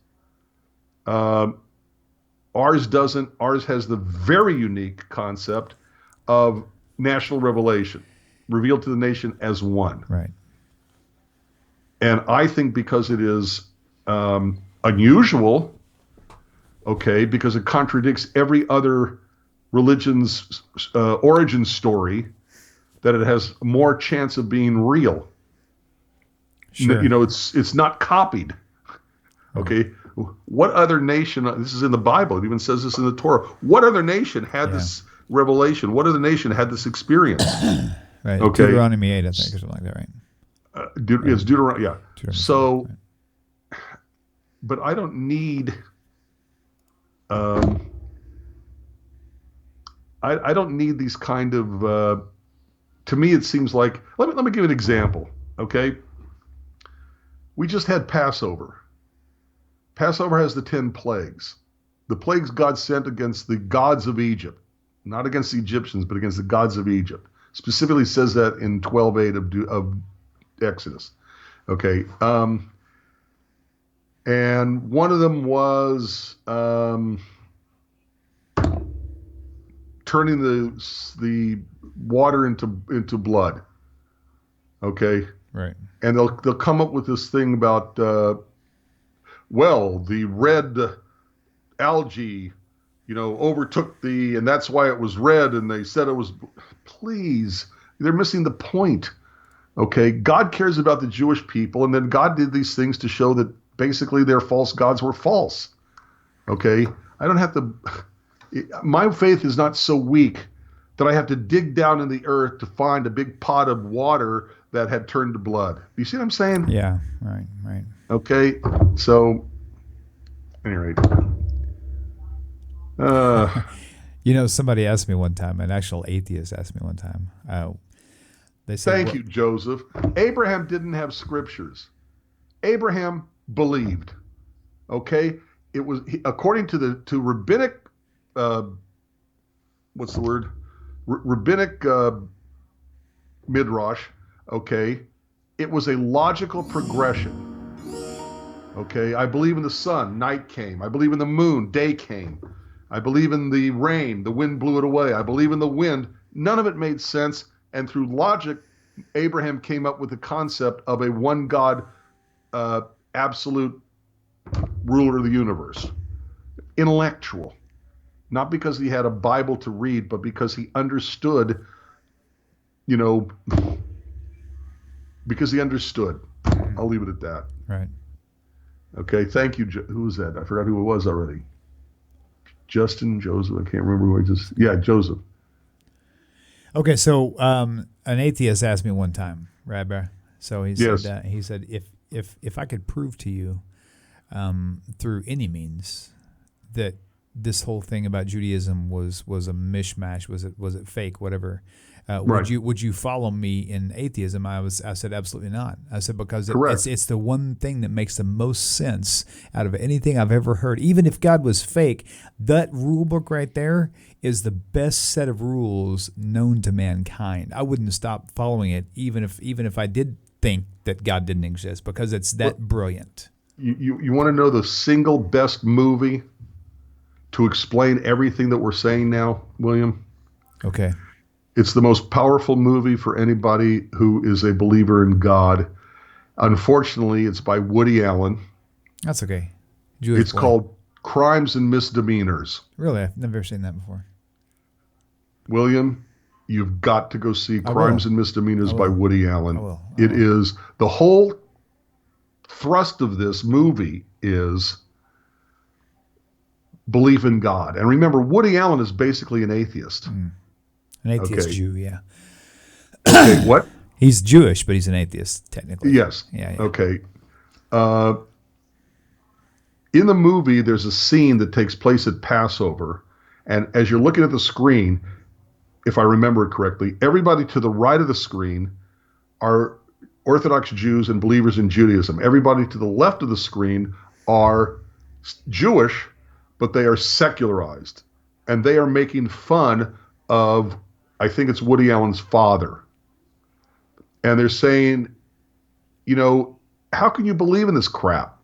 S2: Ours doesn't. Ours has the very unique concept of national revelation, revealed to the nation as one.
S1: Right.
S2: And I think because it is unusual, okay, because it contradicts every other religion's origin story, that it has more chance of being real.
S1: Sure.
S2: It's not copied. Okay. What other nation, this is in the Bible, it even says this in the Torah, what other nation had this revelation? What other nation had this experience?
S1: Right.
S2: Okay.
S1: Deuteronomy 8, I think, or something like that, right?
S2: It's Deuteronomy, yeah.
S1: Deuteronomy
S2: So,
S1: 7,
S2: but I don't need, I don't need these kind of, to me it seems like, let me give an example, okay? We just had Passover. Passover has the 10 plagues. The plagues God sent against the gods of Egypt, not against the Egyptians, but against the gods of Egypt. Specifically says that in 12:8 of Exodus. Okay. And one of them was turning the water into blood. Okay.
S1: right.
S2: And they'll come up with this thing about the red algae, overtook and that's why it was red, and they said it was. Please, they're missing the point. Okay, God cares about the Jewish people, and then God did these things to show that basically their false gods were false. Okay, I don't have to. My faith is not so weak that I have to dig down in the earth to find a big pot of water that had turned to blood. You see what I'm saying?
S1: Yeah. Right.
S2: Okay, so, at any rate.
S1: Somebody asked me one time, an actual atheist asked me one time. They said,
S2: Thank you, Joseph. Abraham didn't have scriptures. Abraham believed. Okay, it was according to rabbinic. What's the word? rabbinic midrash, okay, it was a logical progression. Okay, I believe in the sun, night came. I believe in the moon, day came. I believe in the rain, the wind blew it away. I believe in the wind. None of it made sense. And through logic, Abraham came up with the concept of a one God, absolute ruler of the universe. Intellectual. Not because he had a Bible to read, but because he understood, because he understood. I'll leave it at that.
S1: Right.
S2: Okay, thank you. Who was that? I forgot who it was already. Justin, Joseph, I can't remember who I just, Joseph.
S1: Okay, so an atheist asked me one time, Rabbi. So he said, if I could prove to you through any means that this whole thing about Judaism was a mishmash, was it fake, whatever,
S2: Right.
S1: would you follow me in atheism? I said absolutely not. I said because it's the one thing that makes the most sense out of anything I've ever heard. Even if God was fake, that rule book right there is the best set of rules known to mankind. I wouldn't stop following it even if I did think that God didn't exist, because it's that brilliant.
S2: You want to know the single best movie to explain everything that we're saying now, William?
S1: Okay.
S2: It's the most powerful movie for anybody who is a believer in God. Unfortunately, it's by Woody Allen.
S1: That's okay.
S2: It's called Crimes and Misdemeanors.
S1: Really? I've never seen that before.
S2: William, you've got to go see Crimes and Misdemeanors by Woody Allen. It is, the whole thrust of this movie is belief in God. And remember, Woody Allen is basically an atheist.
S1: An atheist Jew, yeah.
S2: Okay, what?
S1: He's Jewish, but he's an atheist, technically.
S2: Yes.
S1: Yeah.
S2: Okay. In the movie, there's a scene that takes place at Passover. And as you're looking at the screen, if I remember it correctly, everybody to the right of the screen are Orthodox Jews and believers in Judaism. Everybody to the left of the screen are Jewish, but they are secularized. And they are making fun of, I think it's Woody Allen's father. And they're saying, how can you believe in this crap?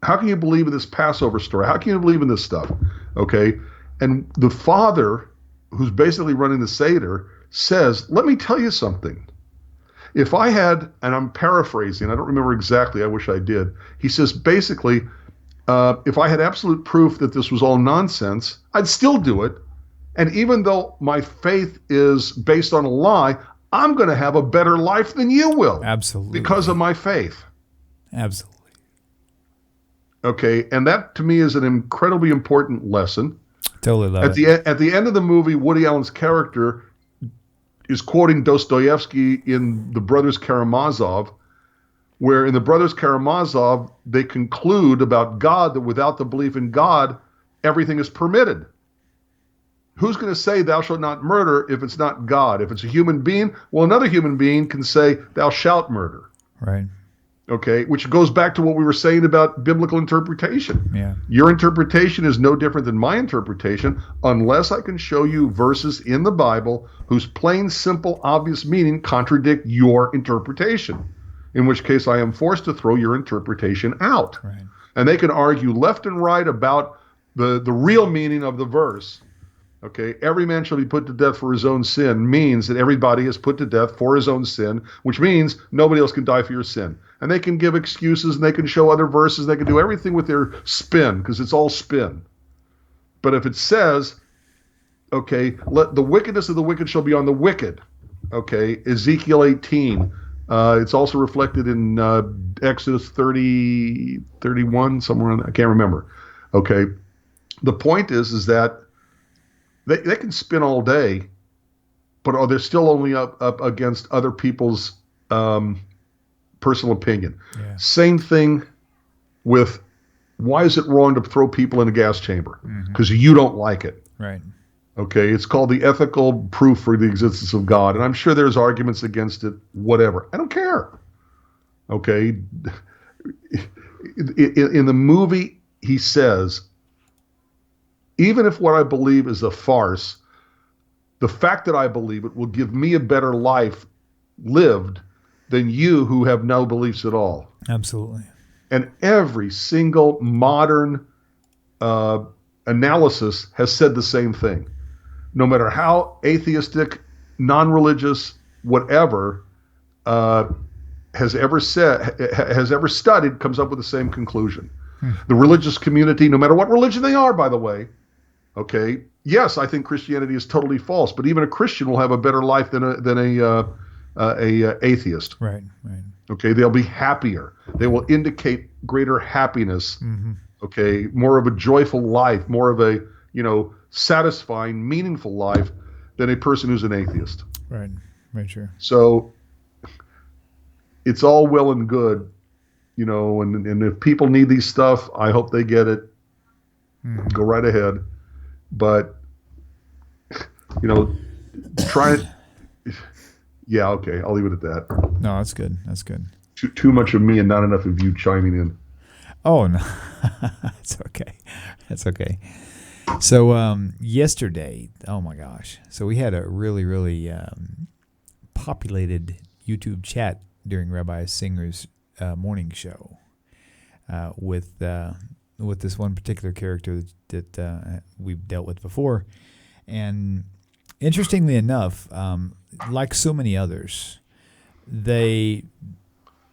S2: How can you believe in this Passover story? How can you believe in this stuff? Okay. And the father, who's basically running the Seder, says, let me tell you something. If I had, and I'm paraphrasing, I don't remember exactly, I wish I did. He says, basically, if I had absolute proof that this was all nonsense, I'd still do it. And even though my faith is based on a lie, I'm going to have a better life than you will.
S1: Absolutely.
S2: Because of my faith.
S1: Absolutely.
S2: Okay, and that to me is an incredibly important lesson.
S1: Totally love it.
S2: At the end of the movie, Woody Allen's character is quoting Dostoevsky in The Brothers Karamazov, where in The Brothers Karamazov, they conclude about God that without the belief in God, everything is permitted. Who's going to say thou shalt not murder if it's not God? If it's a human being, well, another human being can say thou shalt murder.
S1: Right.
S2: Okay, which goes back to what we were saying about biblical interpretation.
S1: Yeah.
S2: Your interpretation is no different than my interpretation unless I can show you verses in the Bible whose plain, simple, obvious meaning contradict your interpretation, in which case I am forced to throw your interpretation out.
S1: Right.
S2: And they can argue left and right about the real meaning of the verse. Okay, every man shall be put to death for his own sin means that everybody is put to death for his own sin, which means nobody else can die for your sin. And they can give excuses and they can show other verses. They can do everything with their spin because it's all spin. But if it says, okay, let the wickedness of the wicked shall be on the wicked. Okay, Ezekiel 18. It's also reflected in Exodus 30, 31, somewhere in there. I can't remember. Okay, the point is that they can spin all day, but they're still only up against other people's personal opinion.
S1: Yeah.
S2: Same thing with why is it wrong to throw people in a gas chamber? Because you don't like it.
S1: Right.
S2: Okay, it's called the ethical proof for the existence of God, and I'm sure there's arguments against it, whatever. I don't care. Okay? In the movie, he says, even if what I believe is a farce, The fact that I believe it will give me a better life lived than you who have no beliefs at all.
S1: Absolutely.
S2: And every single modern analysis has said the same thing. No matter how atheistic, non-religious, whatever has ever studied, comes up with the same conclusion. The religious community, no matter what religion they are, by the way, okay, yes, I think Christianity is totally false, but even a Christian will have a better life than a atheist.
S1: Right, right.
S2: Okay, they'll be happier. They will indicate greater happiness. Okay, more of a joyful life, more of a satisfying, meaningful life than a person who's an atheist.
S1: Right, right, sure.
S2: So it's all well and good, and if people need these stuff, I hope they get it. Go right ahead. But, try it. Yeah, okay, I'll leave it at that.
S1: No, that's good. That's good.
S2: Too much of me and not enough of you chiming in.
S1: Oh, no. That's okay. That's okay. So yesterday, oh my gosh. So we had a really, really populated YouTube chat during Rabbi Singer's morning show with this one particular character that we've dealt with before. And interestingly enough, like so many others, they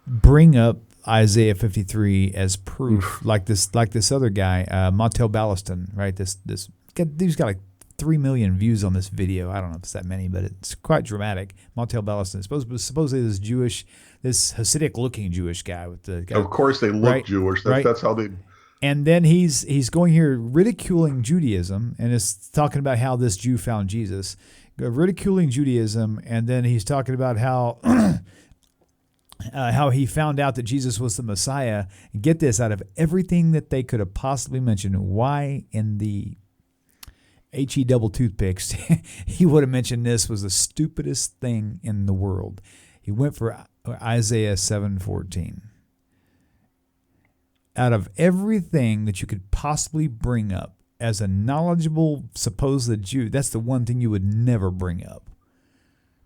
S1: bring up Isaiah 53 as proof, like this other guy, Montel Ballaston, right? He's got like 3 million views on this video. I don't know if it's that many, but it's quite dramatic. Montel Ballaston, supposedly this Hasidic-looking Jewish guy with the.
S2: Of course, they look Jewish. That's how they.
S1: And then he's going here ridiculing Judaism and is talking about how this Jew found Jesus, ridiculing Judaism, and then he's talking about how he found out that Jesus was the Messiah. And get this, out of everything that they could have possibly mentioned, why in the HE double toothpicks he would have mentioned this was the stupidest thing in the world. He went for Isaiah 7:14. Out of everything that you could possibly bring up as a knowledgeable supposed Jew, that's the one thing you would never bring up.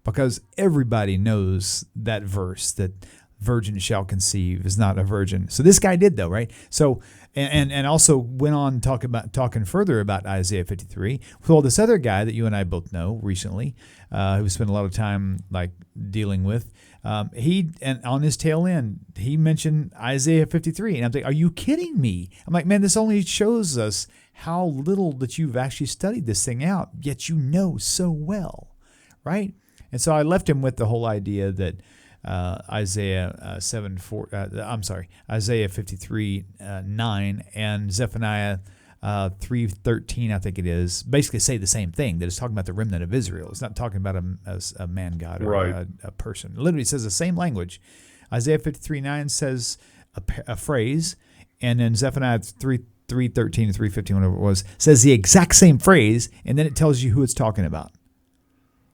S1: Because everybody knows that verse, that virgin shall conceive is not a virgin. So this guy did, though, right? So and also went on talking further about Isaiah 53. Well, this other guy that you and I both know recently, who spent a lot of time like dealing with, and on his tail end, he mentioned Isaiah 53. And I'm thinking, are you kidding me? I'm like, man, this only shows us how little that you've actually studied this thing out, yet you know so well, right? And so I left him with the whole idea that Isaiah 53 9 and Zephaniah 3:13, I think it is, basically say the same thing. That it's talking about the remnant of Israel. It's not talking about a man god or a person. It literally says the same language. Isaiah 53 9 says a phrase, and then Zephaniah 3:13 and 3:15, whatever it was, says the exact same phrase, and then it tells you who it's talking about.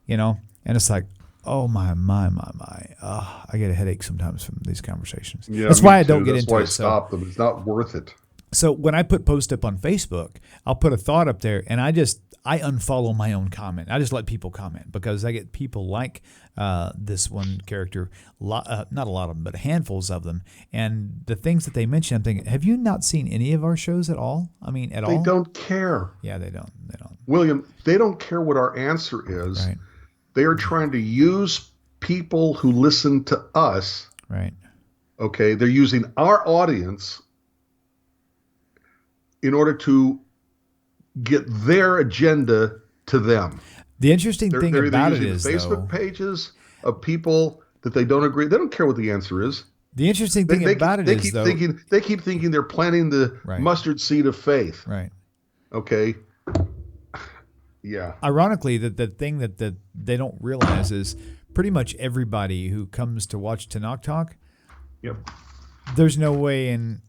S1: And it's like, oh my. I get a headache sometimes from these conversations.
S2: Yeah,
S1: that's why I don't get into it.
S2: That's why I stop them. It's not worth it.
S1: So when I put post up on Facebook, I'll put a thought up there, and I unfollow my own comment. I just let people comment because I get people like this one character, not a lot of them, but handfuls of them. And the things that they mention, I'm thinking, have you not seen any of our shows at all? I mean, at all?
S2: They don't care.
S1: Yeah, they don't.
S2: William, they don't care what our answer is.
S1: Right.
S2: They are trying to use people who listen to us.
S1: Right.
S2: Okay, they're using our audience in order to get their agenda to them.
S1: The interesting thing about it is,
S2: Facebook pages of people that they don't agree. They don't care what the answer is.
S1: The interesting thing about it is, though,
S2: they keep thinking they're planting the mustard seed of faith.
S1: Right.
S2: Okay. Yeah.
S1: Ironically, the thing that they don't realize is pretty much everybody who comes to watch Tanakh Talk, there's no way in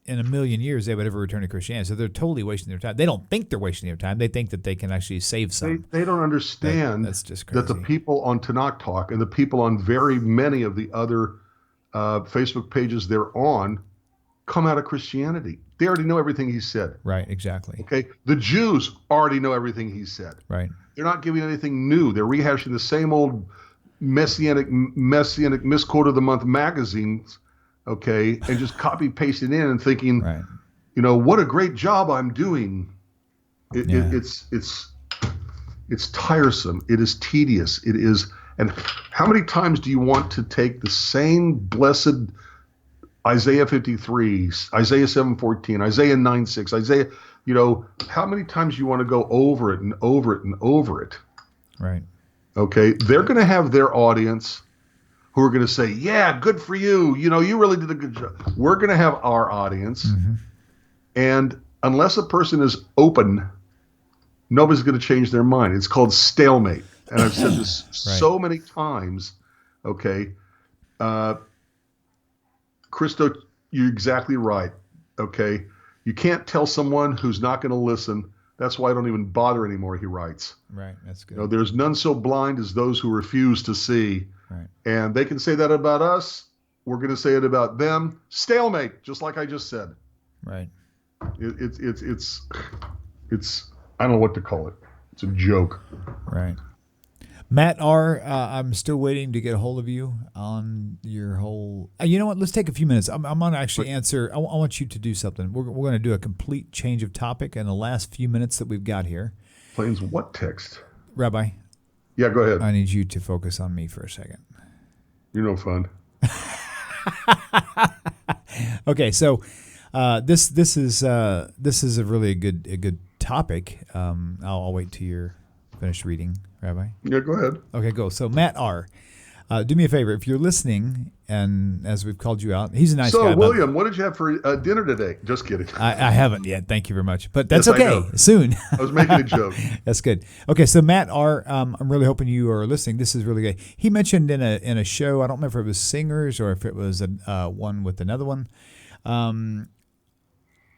S1: a million years they would ever return to Christianity. So they're totally wasting their time. They don't think they're wasting their time. They think that they can actually save some.
S2: They don't understand
S1: that's just crazy.
S2: That the people on Tanakh Talk and the people on very many of the other Facebook pages they're on come out of Christianity. They already know everything he said.
S1: Right, exactly.
S2: Okay? The Jews already know everything he said.
S1: Right.
S2: They're not giving anything new. They're rehashing the same old messianic misquote of the month magazines, okay, and just copy pasting in and thinking,
S1: Right.
S2: What a great job I'm doing.
S1: Yeah.
S2: It's tiresome. It is tedious. It is. And how many times do you want to take the same blessed Isaiah 53, Isaiah 7:14, Isaiah 9:6, Isaiah, how many times do you want to go over it and over it and over it?
S1: Right.
S2: Okay. They're going to have their audience who are going to say, yeah, good for you. You really did a good job. We're going to have our audience.
S1: Mm-hmm.
S2: And unless a person is open, nobody's going to change their mind. It's called stalemate. And I've said this so many times. Okay. Christo, you're exactly right. Okay. You can't tell someone who's not going to listen. That's why I don't even bother anymore, he writes.
S1: Right. That's good.
S2: There's none so blind as those who refuse to see.
S1: Right.
S2: And they can say that about us. We're going to say it about them. Stalemate, just like I just said.
S1: Right.
S2: It's I don't know what to call it. It's a joke.
S1: Right. Matt R., I'm still waiting to get a hold of you on your whole. You know what? Let's take a few minutes. I'm going to actually answer. I want you to do something. We're going to do a complete change of topic in the last few minutes that we've got here.
S2: Plains what text?
S1: Rabbi.
S2: Yeah, go ahead.
S1: I need you to focus on me for a second.
S2: You're no fun.
S1: Okay, so this is a really good topic. I'll wait till you're finished reading, Rabbi.
S2: Yeah, go ahead.
S1: Okay, go. So Matt R., do me a favor. If you're listening, and as we've called you out, he's a nice guy.
S2: So, William, what did you have for dinner today? Just kidding.
S1: I haven't yet. Thank you very much. But that's
S2: Yes, I
S1: okay.
S2: know.
S1: Soon.
S2: I was making a joke.
S1: That's good. Okay, so Matt R., I'm really hoping you are listening. This is really good. He mentioned in a show, I don't remember if it was Singers or if it was one with another one.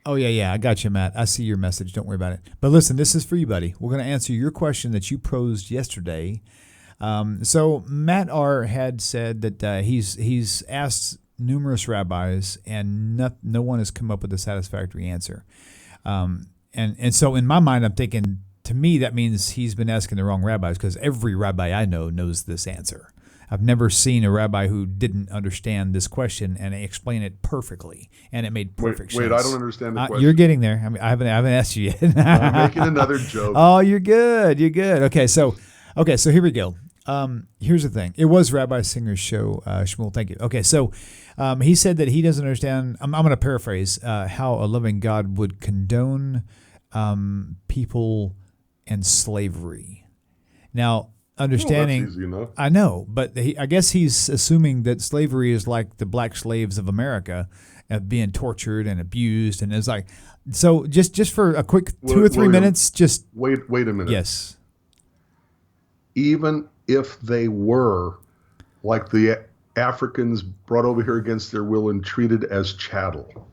S1: Oh, yeah, I got you, Matt. I see your message. Don't worry about it. But listen, this is for you, buddy. We're going to answer your question that you posed yesterday. So Matt R. had said that he's asked numerous rabbis, and no one has come up with a satisfactory answer. And so in my mind, I'm thinking, to me, that means he's been asking the wrong rabbis, because every rabbi I know knows this answer. I've never seen a rabbi who didn't understand this question and explain it perfectly, and it made perfect sense.
S2: Wait, I don't understand the question.
S1: You're getting there. I mean, I haven't asked you yet.
S2: I'm making another joke.
S1: Oh, you're good. Okay, so here we go. Here's the thing. It was Rabbi Singer's show, Shmuel. Thank you. Okay, so he said that he doesn't understand. I'm going to paraphrase how a loving God would condone people and slavery. Now, understanding,
S2: that's easy enough.
S1: I know, but I guess he's assuming that slavery is like the black slaves of America, being tortured and abused, and it's like, so just for a quick 2 or 3 minutes, just
S2: wait a minute.
S1: Yes.
S2: Even if they were like the Africans brought over here against their will and treated as chattel,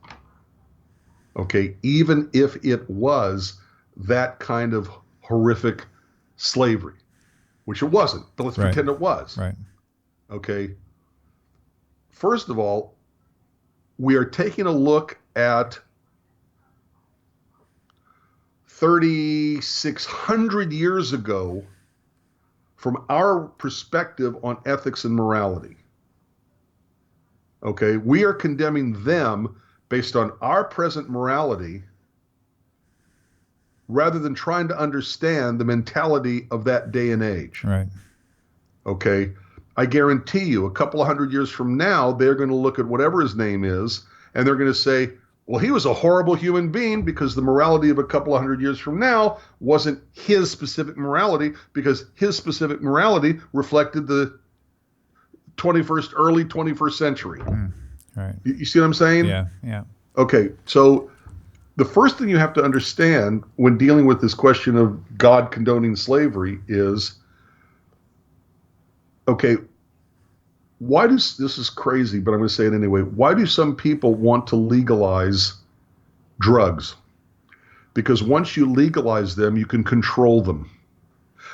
S2: okay, even if it was that kind of horrific slavery, which it wasn't, but let's pretend it was.
S1: Right.
S2: Okay. First of all, we are taking a look at 3,600 years ago from our perspective on ethics and morality. Okay. We are condemning them based on our present morality rather than trying to understand the mentality of that day and age.
S1: Right.
S2: Okay. I guarantee you a couple of 100 years from now, they're going to look at whatever his name is, and they're going to say, well, he was a horrible human being because the morality of a couple of 100 years from now wasn't his specific morality, because his specific morality reflected the early 21st century.
S1: Right.
S2: You see what I'm saying?
S1: Yeah.
S2: Okay. So the first thing you have to understand when dealing with this question of God condoning slavery is, okay, this is crazy, but I'm going to say it anyway. Why do some people want to legalize drugs? Because once you legalize them, you can control them.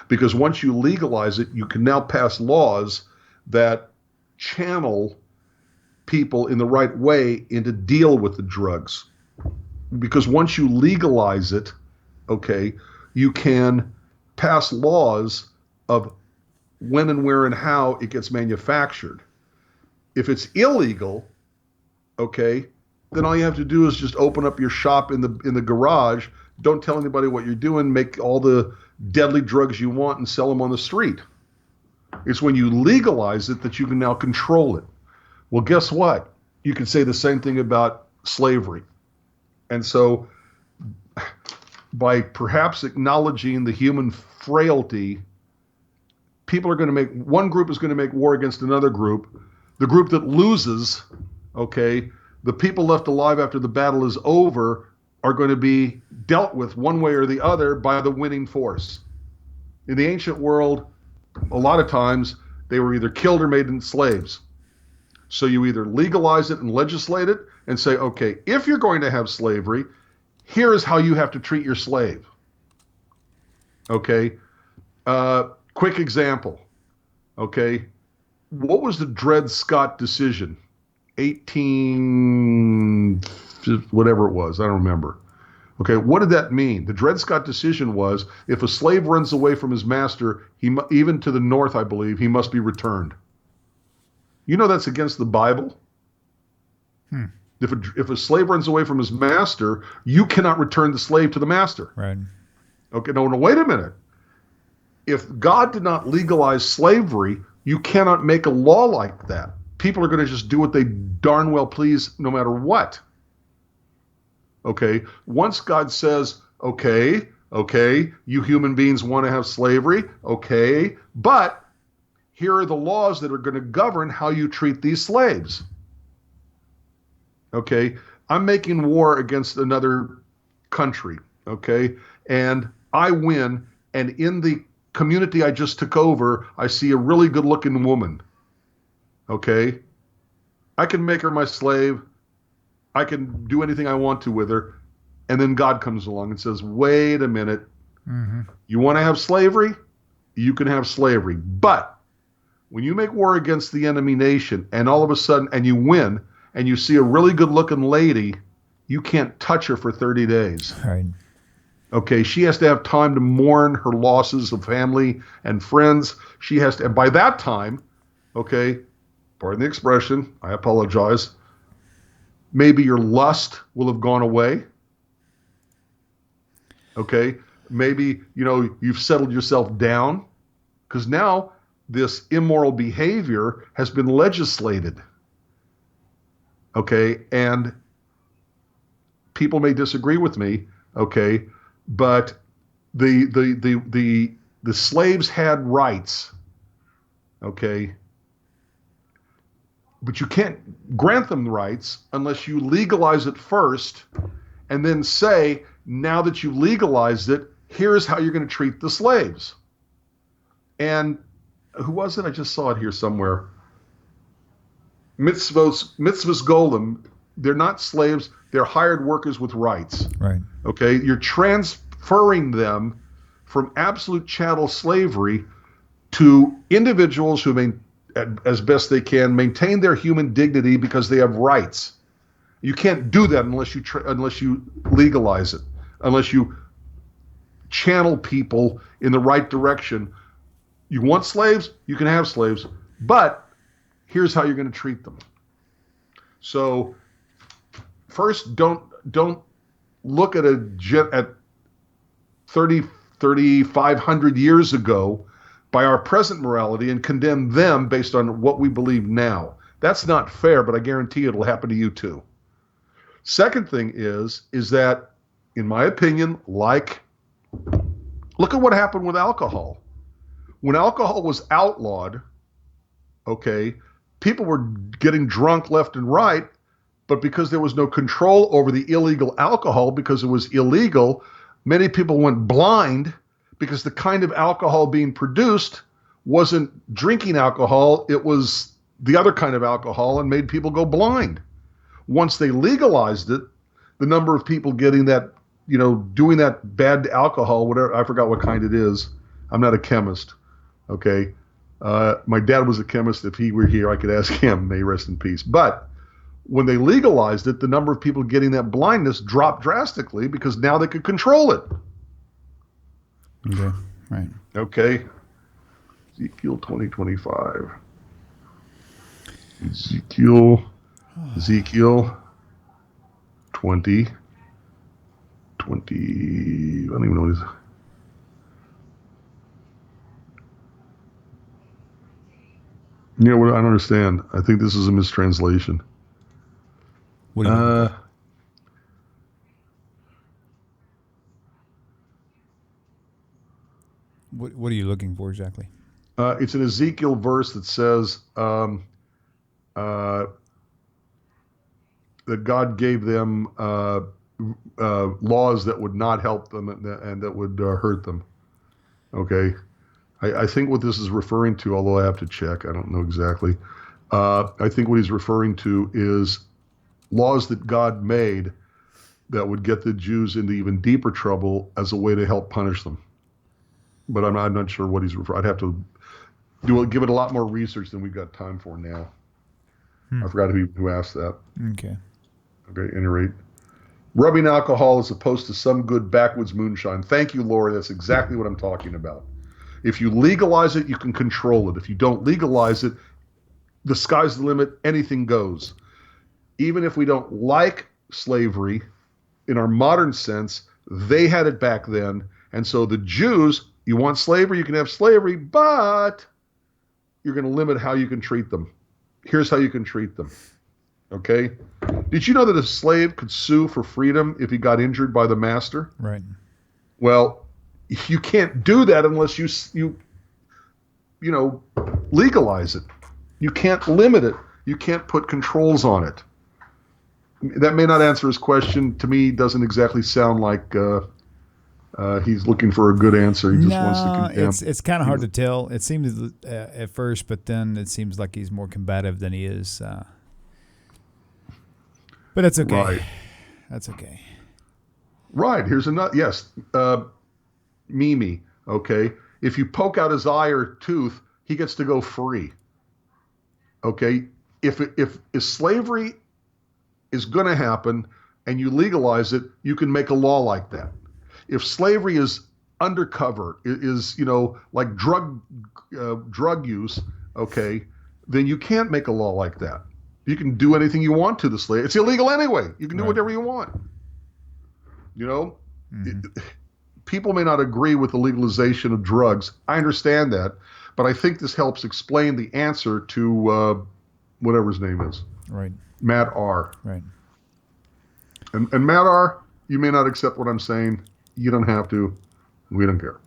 S2: Because once you legalize it, you can now pass laws that channel people in the right way into deal with the drugs. Because once you legalize it, okay, you can pass laws of when and where and how it gets manufactured. If it's illegal, okay, then all you have to do is just open up your shop in the garage. Don't tell anybody what you're doing. Make all the deadly drugs you want and sell them on the street. It's when you legalize it that you can now control it. Well, guess what? You can say the same thing about slavery. And so by perhaps acknowledging the human frailty, people are going to make, one group is going to make war against another group. The group that loses, okay, the people left alive after the battle is over are going to be dealt with one way or the other by the winning force. In the ancient world, a lot of times they were either killed or made into slaves. So you either legalize it and legislate it and say, okay, if you're going to have slavery, here is how you have to treat your slave. Okay. Quick example. Okay. What was the Dred Scott decision? 18, whatever it was. I don't remember. Okay. What did that mean? The Dred Scott decision was if a slave runs away from his master, even to the north, I believe, he must be returned. You know that's against the Bible. If a slave runs away from his master, you cannot return the slave to the master.
S1: Right.
S2: Okay, no, wait a minute. If God did not legalize slavery, you cannot make a law like that. People are going to just do what they darn well please no matter what. Okay, once God says, okay, you human beings want to have slavery, okay, but here are the laws that are going to govern how you treat these slaves. Okay, I'm making war against another country, okay, and I win, and in the community I just took over, I see a really good-looking woman, okay? I can make her my slave. I can do anything I want to with her, and then God comes along and says, wait a minute, you want to have slavery? You can have slavery, but when you make war against the enemy nation and all of a sudden, and you win, and you see a really good looking lady, you can't touch her for 30 days.
S1: Right.
S2: Okay, she has to have time to mourn her losses of family and friends. She has to, and by that time, okay, pardon the expression, I apologize, maybe your lust will have gone away. Okay, maybe, you've settled yourself down because now this immoral behavior has been legislated. Okay, and people may disagree with me, okay, but the slaves had rights, okay, but you can't grant them rights unless you legalize it first and then say, now that you've legalized it, here's how you're going to treat the slaves. And who was it? I just saw it here somewhere. Mitzvahs golem, they're not slaves, they're hired workers with rights.
S1: Right.
S2: Okay, you're transferring them from absolute chattel slavery to individuals who, as best they can, maintain their human dignity because they have rights. You can't do that unless you legalize it, unless you channel people in the right direction. You want slaves? You can have slaves, but here's how you're going to treat them. So first, don't look at at 3,500 years ago by our present morality and condemn them based on what we believe now. That's not fair, but I guarantee it'll happen to you too. Second thing is that, in my opinion, look at what happened with alcohol. When alcohol was outlawed, okay, people were getting drunk left and right, but because there was no control over the illegal alcohol, because it was illegal, many people went blind because the kind of alcohol being produced wasn't drinking alcohol, it was the other kind of alcohol, and made people go blind. Once they legalized it, the number of people getting that, doing that bad alcohol, whatever, I forgot what kind it is. I'm not a chemist, okay? My dad was a chemist. If he were here, I could ask him, may he rest in peace. But when they legalized it, the number of people getting that blindness dropped drastically because now they could control it.
S1: Okay. Right.
S2: Okay. Ezekiel 2025. Ezekiel 20. I don't even know what it is. Yeah, what, I don't understand. I think this is a mistranslation.
S1: What do you looking for? What are you looking for exactly?
S2: It's an Ezekiel verse that says that God gave them laws that would not help them and that would hurt them. Okay. I think what this is referring to, although I have to check, I don't know exactly. I think what he's referring to is laws that God made that would get the Jews into even deeper trouble as a way to help punish them. But I'm not sure what he's referring. I'd have to give it a lot more research than we've got time for now. I forgot who asked that.
S1: Okay.
S2: Okay, at any rate. Rubbing alcohol as opposed to some good backwoods moonshine. Thank you, Laura. That's exactly what I'm talking about. If you legalize it, you can control it. If you don't legalize it, the sky's the limit. Anything goes. Even if we don't like slavery in our modern sense, they had it back then. And so the Jews, you want slavery, you can have slavery, but you're going to limit how you can treat them. Here's how you can treat them. Okay? Did you know that a slave could sue for freedom if he got injured by the master?
S1: Right.
S2: Well, you can't do that unless you legalize it. You can't limit it. You can't put controls on it. That may not answer his question. To me, doesn't exactly sound like he's looking for a good answer. He just wants to condemn.
S1: It's kind of hard to tell. It seems at first, but then it seems like he's more combative than he is. But it's okay.
S2: Right.
S1: That's okay.
S2: Right. Here's another. Yes. Mimi. Okay. If you poke out his eye or tooth, he gets to go free. Okay. If slavery is going to happen and you legalize it, you can make a law like that. If slavery is undercover, is like drug use, okay, then you can't make a law like that. You can do anything you want to the slave. It's illegal anyway. You can do whatever you want. People may not agree with the legalization of drugs. I understand that, but I think this helps explain the answer to whatever his name is.
S1: Right.
S2: Matt R.
S1: Right.
S2: And Matt R., you may not accept what I'm saying. You don't have to. We don't care.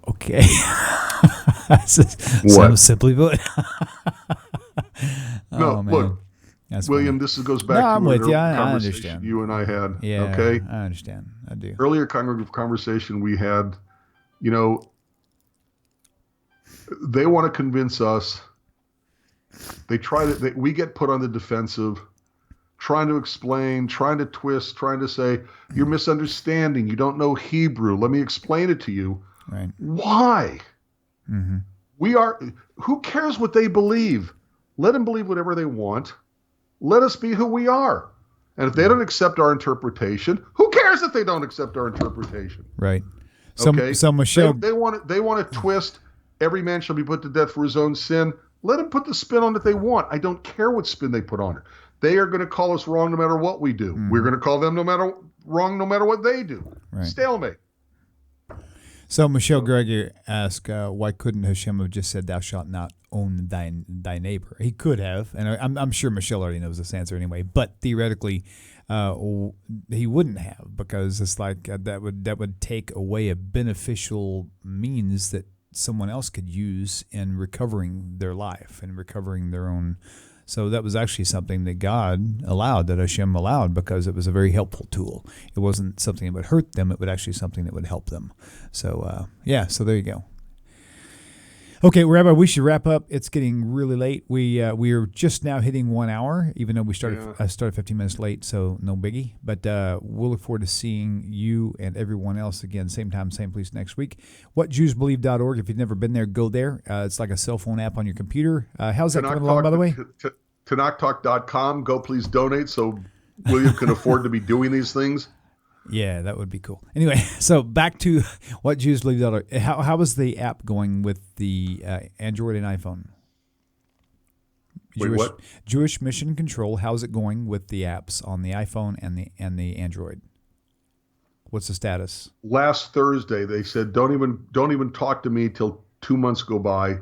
S1: Okay. So simply put.
S2: No,
S1: man.
S2: look,
S1: That's
S2: William,
S1: funny.
S2: this goes back to
S1: I'm with you. I
S2: conversation
S1: understand.
S2: you and I had.
S1: Yeah.
S2: Okay.
S1: I understand. I do.
S2: Earlier conversation we had, they want to convince us. We get put on the defensive, trying to explain, trying to twist, trying to say, you're misunderstanding. You don't know Hebrew. Let me explain it to you.
S1: Right.
S2: Why?
S1: Mm-hmm.
S2: Who cares what they believe? Let them believe whatever they want. Let us be who we are. And if they don't accept our interpretation, who cares if they don't accept our interpretation?
S1: Right. So Michelle,
S2: they want to twist. Every man shall be put to death for his own sin. Let them put the spin on it they want. I don't care what spin they put on it. They are going to call us wrong no matter what we do. We're going to call them wrong no matter what they do.
S1: Right.
S2: Stalemate.
S1: So Michelle Greger asked, why couldn't Hashem have just said, "Thou shalt not own thy neighbor"? He could have, and I'm sure Michelle already knows this answer anyway. But theoretically, he wouldn't have, because it's like that would take away a beneficial means that someone else could use in recovering their life and recovering their own. So that was actually something that God allowed, that Hashem allowed, because it was a very helpful tool. It wasn't something that would hurt them. It would actually something that would help them. So, so there you go. Okay, Rabbi, we should wrap up. It's getting really late. We are just now hitting 1 hour, even though we started 15 minutes late, so no biggie. But we'll look forward to seeing you and everyone else again, same time, same place next week. WhatJewsBelieve.org. If you've never been there, go there. It's like a cell phone app on your computer. How's that coming along, by the way?
S2: TanakTalk.com. Go please donate so William can afford to be doing these things.
S1: Yeah, that would be cool. Anyway, so back to what Jews believe. How was the app going with the Android and iPhone?
S2: Wait, what?
S1: Jewish Mission Control. How's it going with the apps on the iPhone and the Android? What's the status?
S2: Last Thursday, they said, don't even talk to me till 2 months go by.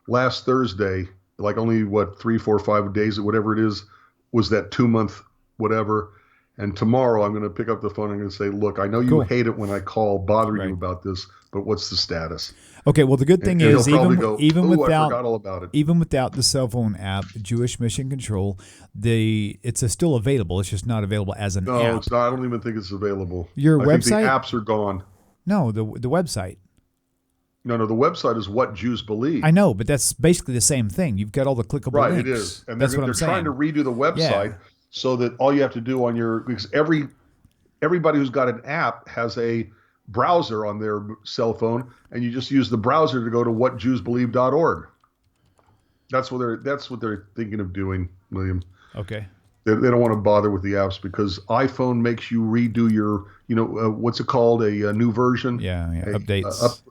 S2: Last Thursday, like only 3, 4, 5 days or whatever it is, was that 2 month whatever. And tomorrow I'm going to pick up the phone and I'm going to say, look, I know you hate it when I call bothering you about this, but what's the status?
S1: Okay, well, the good thing is
S2: I
S1: without
S2: forgot all about it.
S1: Even without the cell phone app, Jewish Mission Control, it's still available. It's just not available as an app.
S2: No, it's not. I don't even think it's available.
S1: Your
S2: I
S1: website?
S2: think the apps are gone.
S1: No, the website.
S2: No, the website is What Jews Believe.
S1: I know, but that's basically the same thing. You've got all the clickable links.
S2: Right, it is. And
S1: that's
S2: they're trying to redo the website so that all you have to do on because everybody who's got an app has a browser on their cell phone, and you just use the browser to go to whatjewsbelieve.org. That's what they're thinking of doing, William.
S1: Okay.
S2: They don't want to bother with the apps because iPhone makes you redo your, what's it called? A new version?
S1: Yeah. Updates.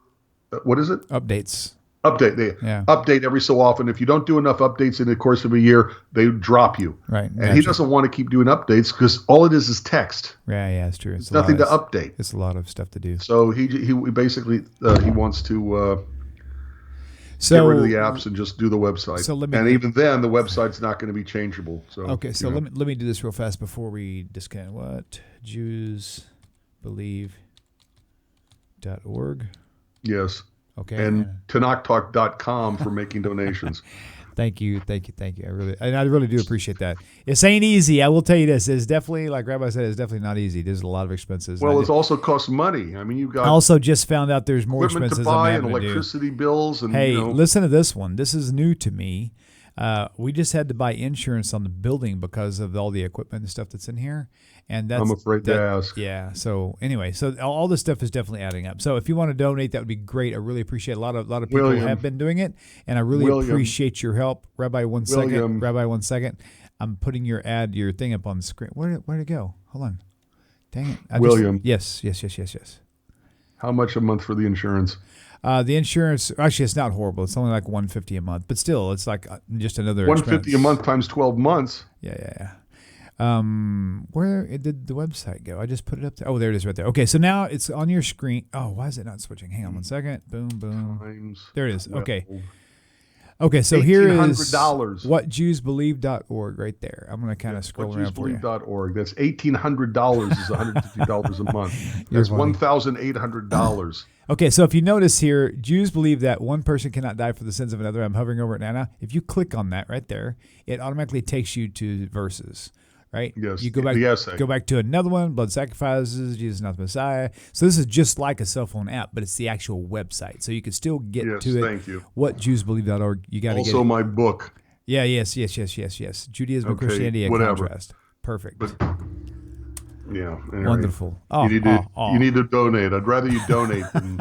S2: What is it?
S1: Updates.
S2: Update every so often. If you don't do enough updates in the course of a year, they drop you.
S1: Right.
S2: And he doesn't want to keep doing updates because all it is text.
S1: Yeah, it's true.
S2: It's nothing to update.
S1: It's a lot of stuff to do.
S2: So he basically he wants to get rid of the apps and just do the website. Even then, the website's not going to be changeable. So
S1: let me do this real fast before we disconnect. What Jews Believe.org.
S2: Yes.
S1: Okay.
S2: And TanakTalk.com for making donations.
S1: Thank you. I really do appreciate that. This ain't easy. I will tell you this. It's definitely, like Rabbi said, it's definitely not easy. There's a lot of expenses.
S2: Well, it also costs money. I mean, you've got
S1: I also just found out there's more
S2: equipment
S1: expenses
S2: to buy
S1: I'm
S2: and
S1: having
S2: electricity bills. And,
S1: hey, listen to this one. This is new to me. We just had to buy insurance on the building because of all the equipment and stuff that's in here. And that's,
S2: I'm afraid to ask.
S1: Yeah. So anyway, all this stuff is definitely adding up. So if you want to donate, that would be great. I really appreciate it. A lot of people have been doing it, and I really appreciate your help. Rabbi, one second. I'm putting your thing up on the screen. Where'd it go? Hold on. Dang it. Yes.
S2: How much a month for the insurance?
S1: The insurance, actually, it's not horrible. It's only like $150 a month, but still, it's like just another
S2: $150 a month times 12 months.
S1: Yeah. Where did the website go? I just put it up there. Oh, there it is right there. Okay, so now it's on your screen. Oh, why is it not switching? Hang on one second. Boom. There it is. Okay, so here is whatjewsbelieve.org right there. I'm going to kind of scroll around for you.
S2: Whatjewsbelieve.org. That's $1,800 is $150 a month. That's $1,800.
S1: Okay, so if you notice here, Jews believe that one person cannot die for the sins of another. I'm hovering over it now. If you click on that right there, it automatically takes you to verses, right?
S2: Yes.
S1: You go back to another one, blood sacrifices, Jesus is not the Messiah. So this is just like a cell phone app, but it's the actual website. So you can still get to it.
S2: Thank you.
S1: Whatjewsbelieve.org. You got to get it.
S2: Also my book.
S1: Yeah, yes. Judaism and Christianity in contrast. Perfect.
S2: Yeah. Anyway,
S1: wonderful.
S2: You need to donate. I'd rather you donate than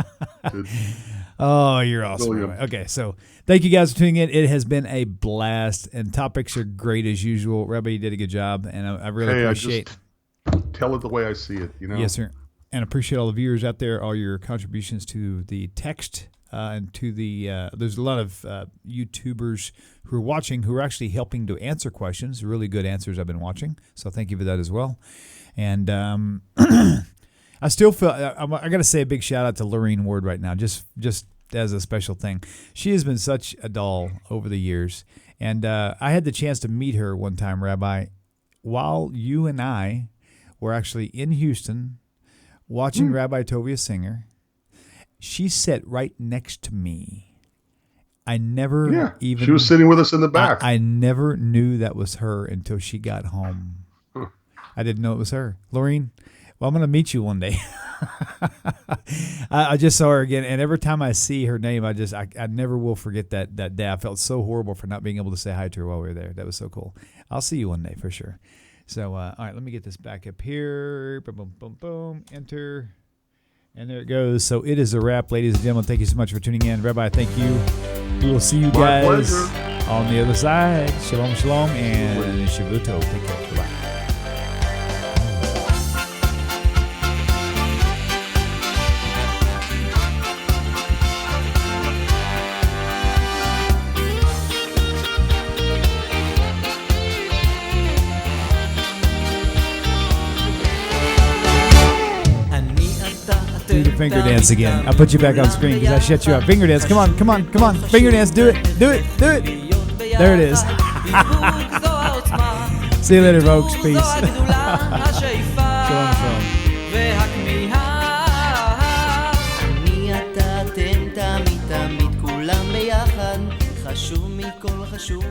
S2: to
S1: Oh, you're awesome. Okay, so thank you guys for tuning in. It has been a blast, and topics are great as usual. Rabbi, you did a good job, and I really appreciate.
S2: Tell it the way I see it.
S1: Yes, sir. And appreciate all the viewers out there, all your contributions to the text and to the. There's a lot of YouTubers who are watching who are actually helping to answer questions. Really good answers I've been watching. So thank you for that as well. And I still feel I got to say a big shout out to Lorraine Ward right now, just as a special thing. She has been such a doll over the years, and I had the chance to meet her one time, Rabbi, while you and I were actually in Houston watching Rabbi Tovia Singer. She sat right next to me. I never even.
S2: She was sitting with us in the back.
S1: I never knew that was her until she got home. I didn't know it was her. Lorraine, well, I'm going to meet you one day. I just saw her again, and every time I see her name, I never will forget that day. I felt so horrible for not being able to say hi to her while we were there. That was so cool. I'll see you one day for sure. So, all right, let me get this back up here. Boom, boom, boom, enter. And there it goes. So it is a wrap, ladies and gentlemen. Thank you so much for tuning in. Rabbi, thank you. We will see you guys on the other side. Shalom, shalom, and Shavua Tov. Take care. Bye-bye. do the finger dance again. I'll put you back on screen because I shut you up. Finger dance. Come on. Finger dance. Do it. There it is. See you later, folks. Peace. Shalom.
S4: תמיד כולם ביחד, חשוב מכל חשוב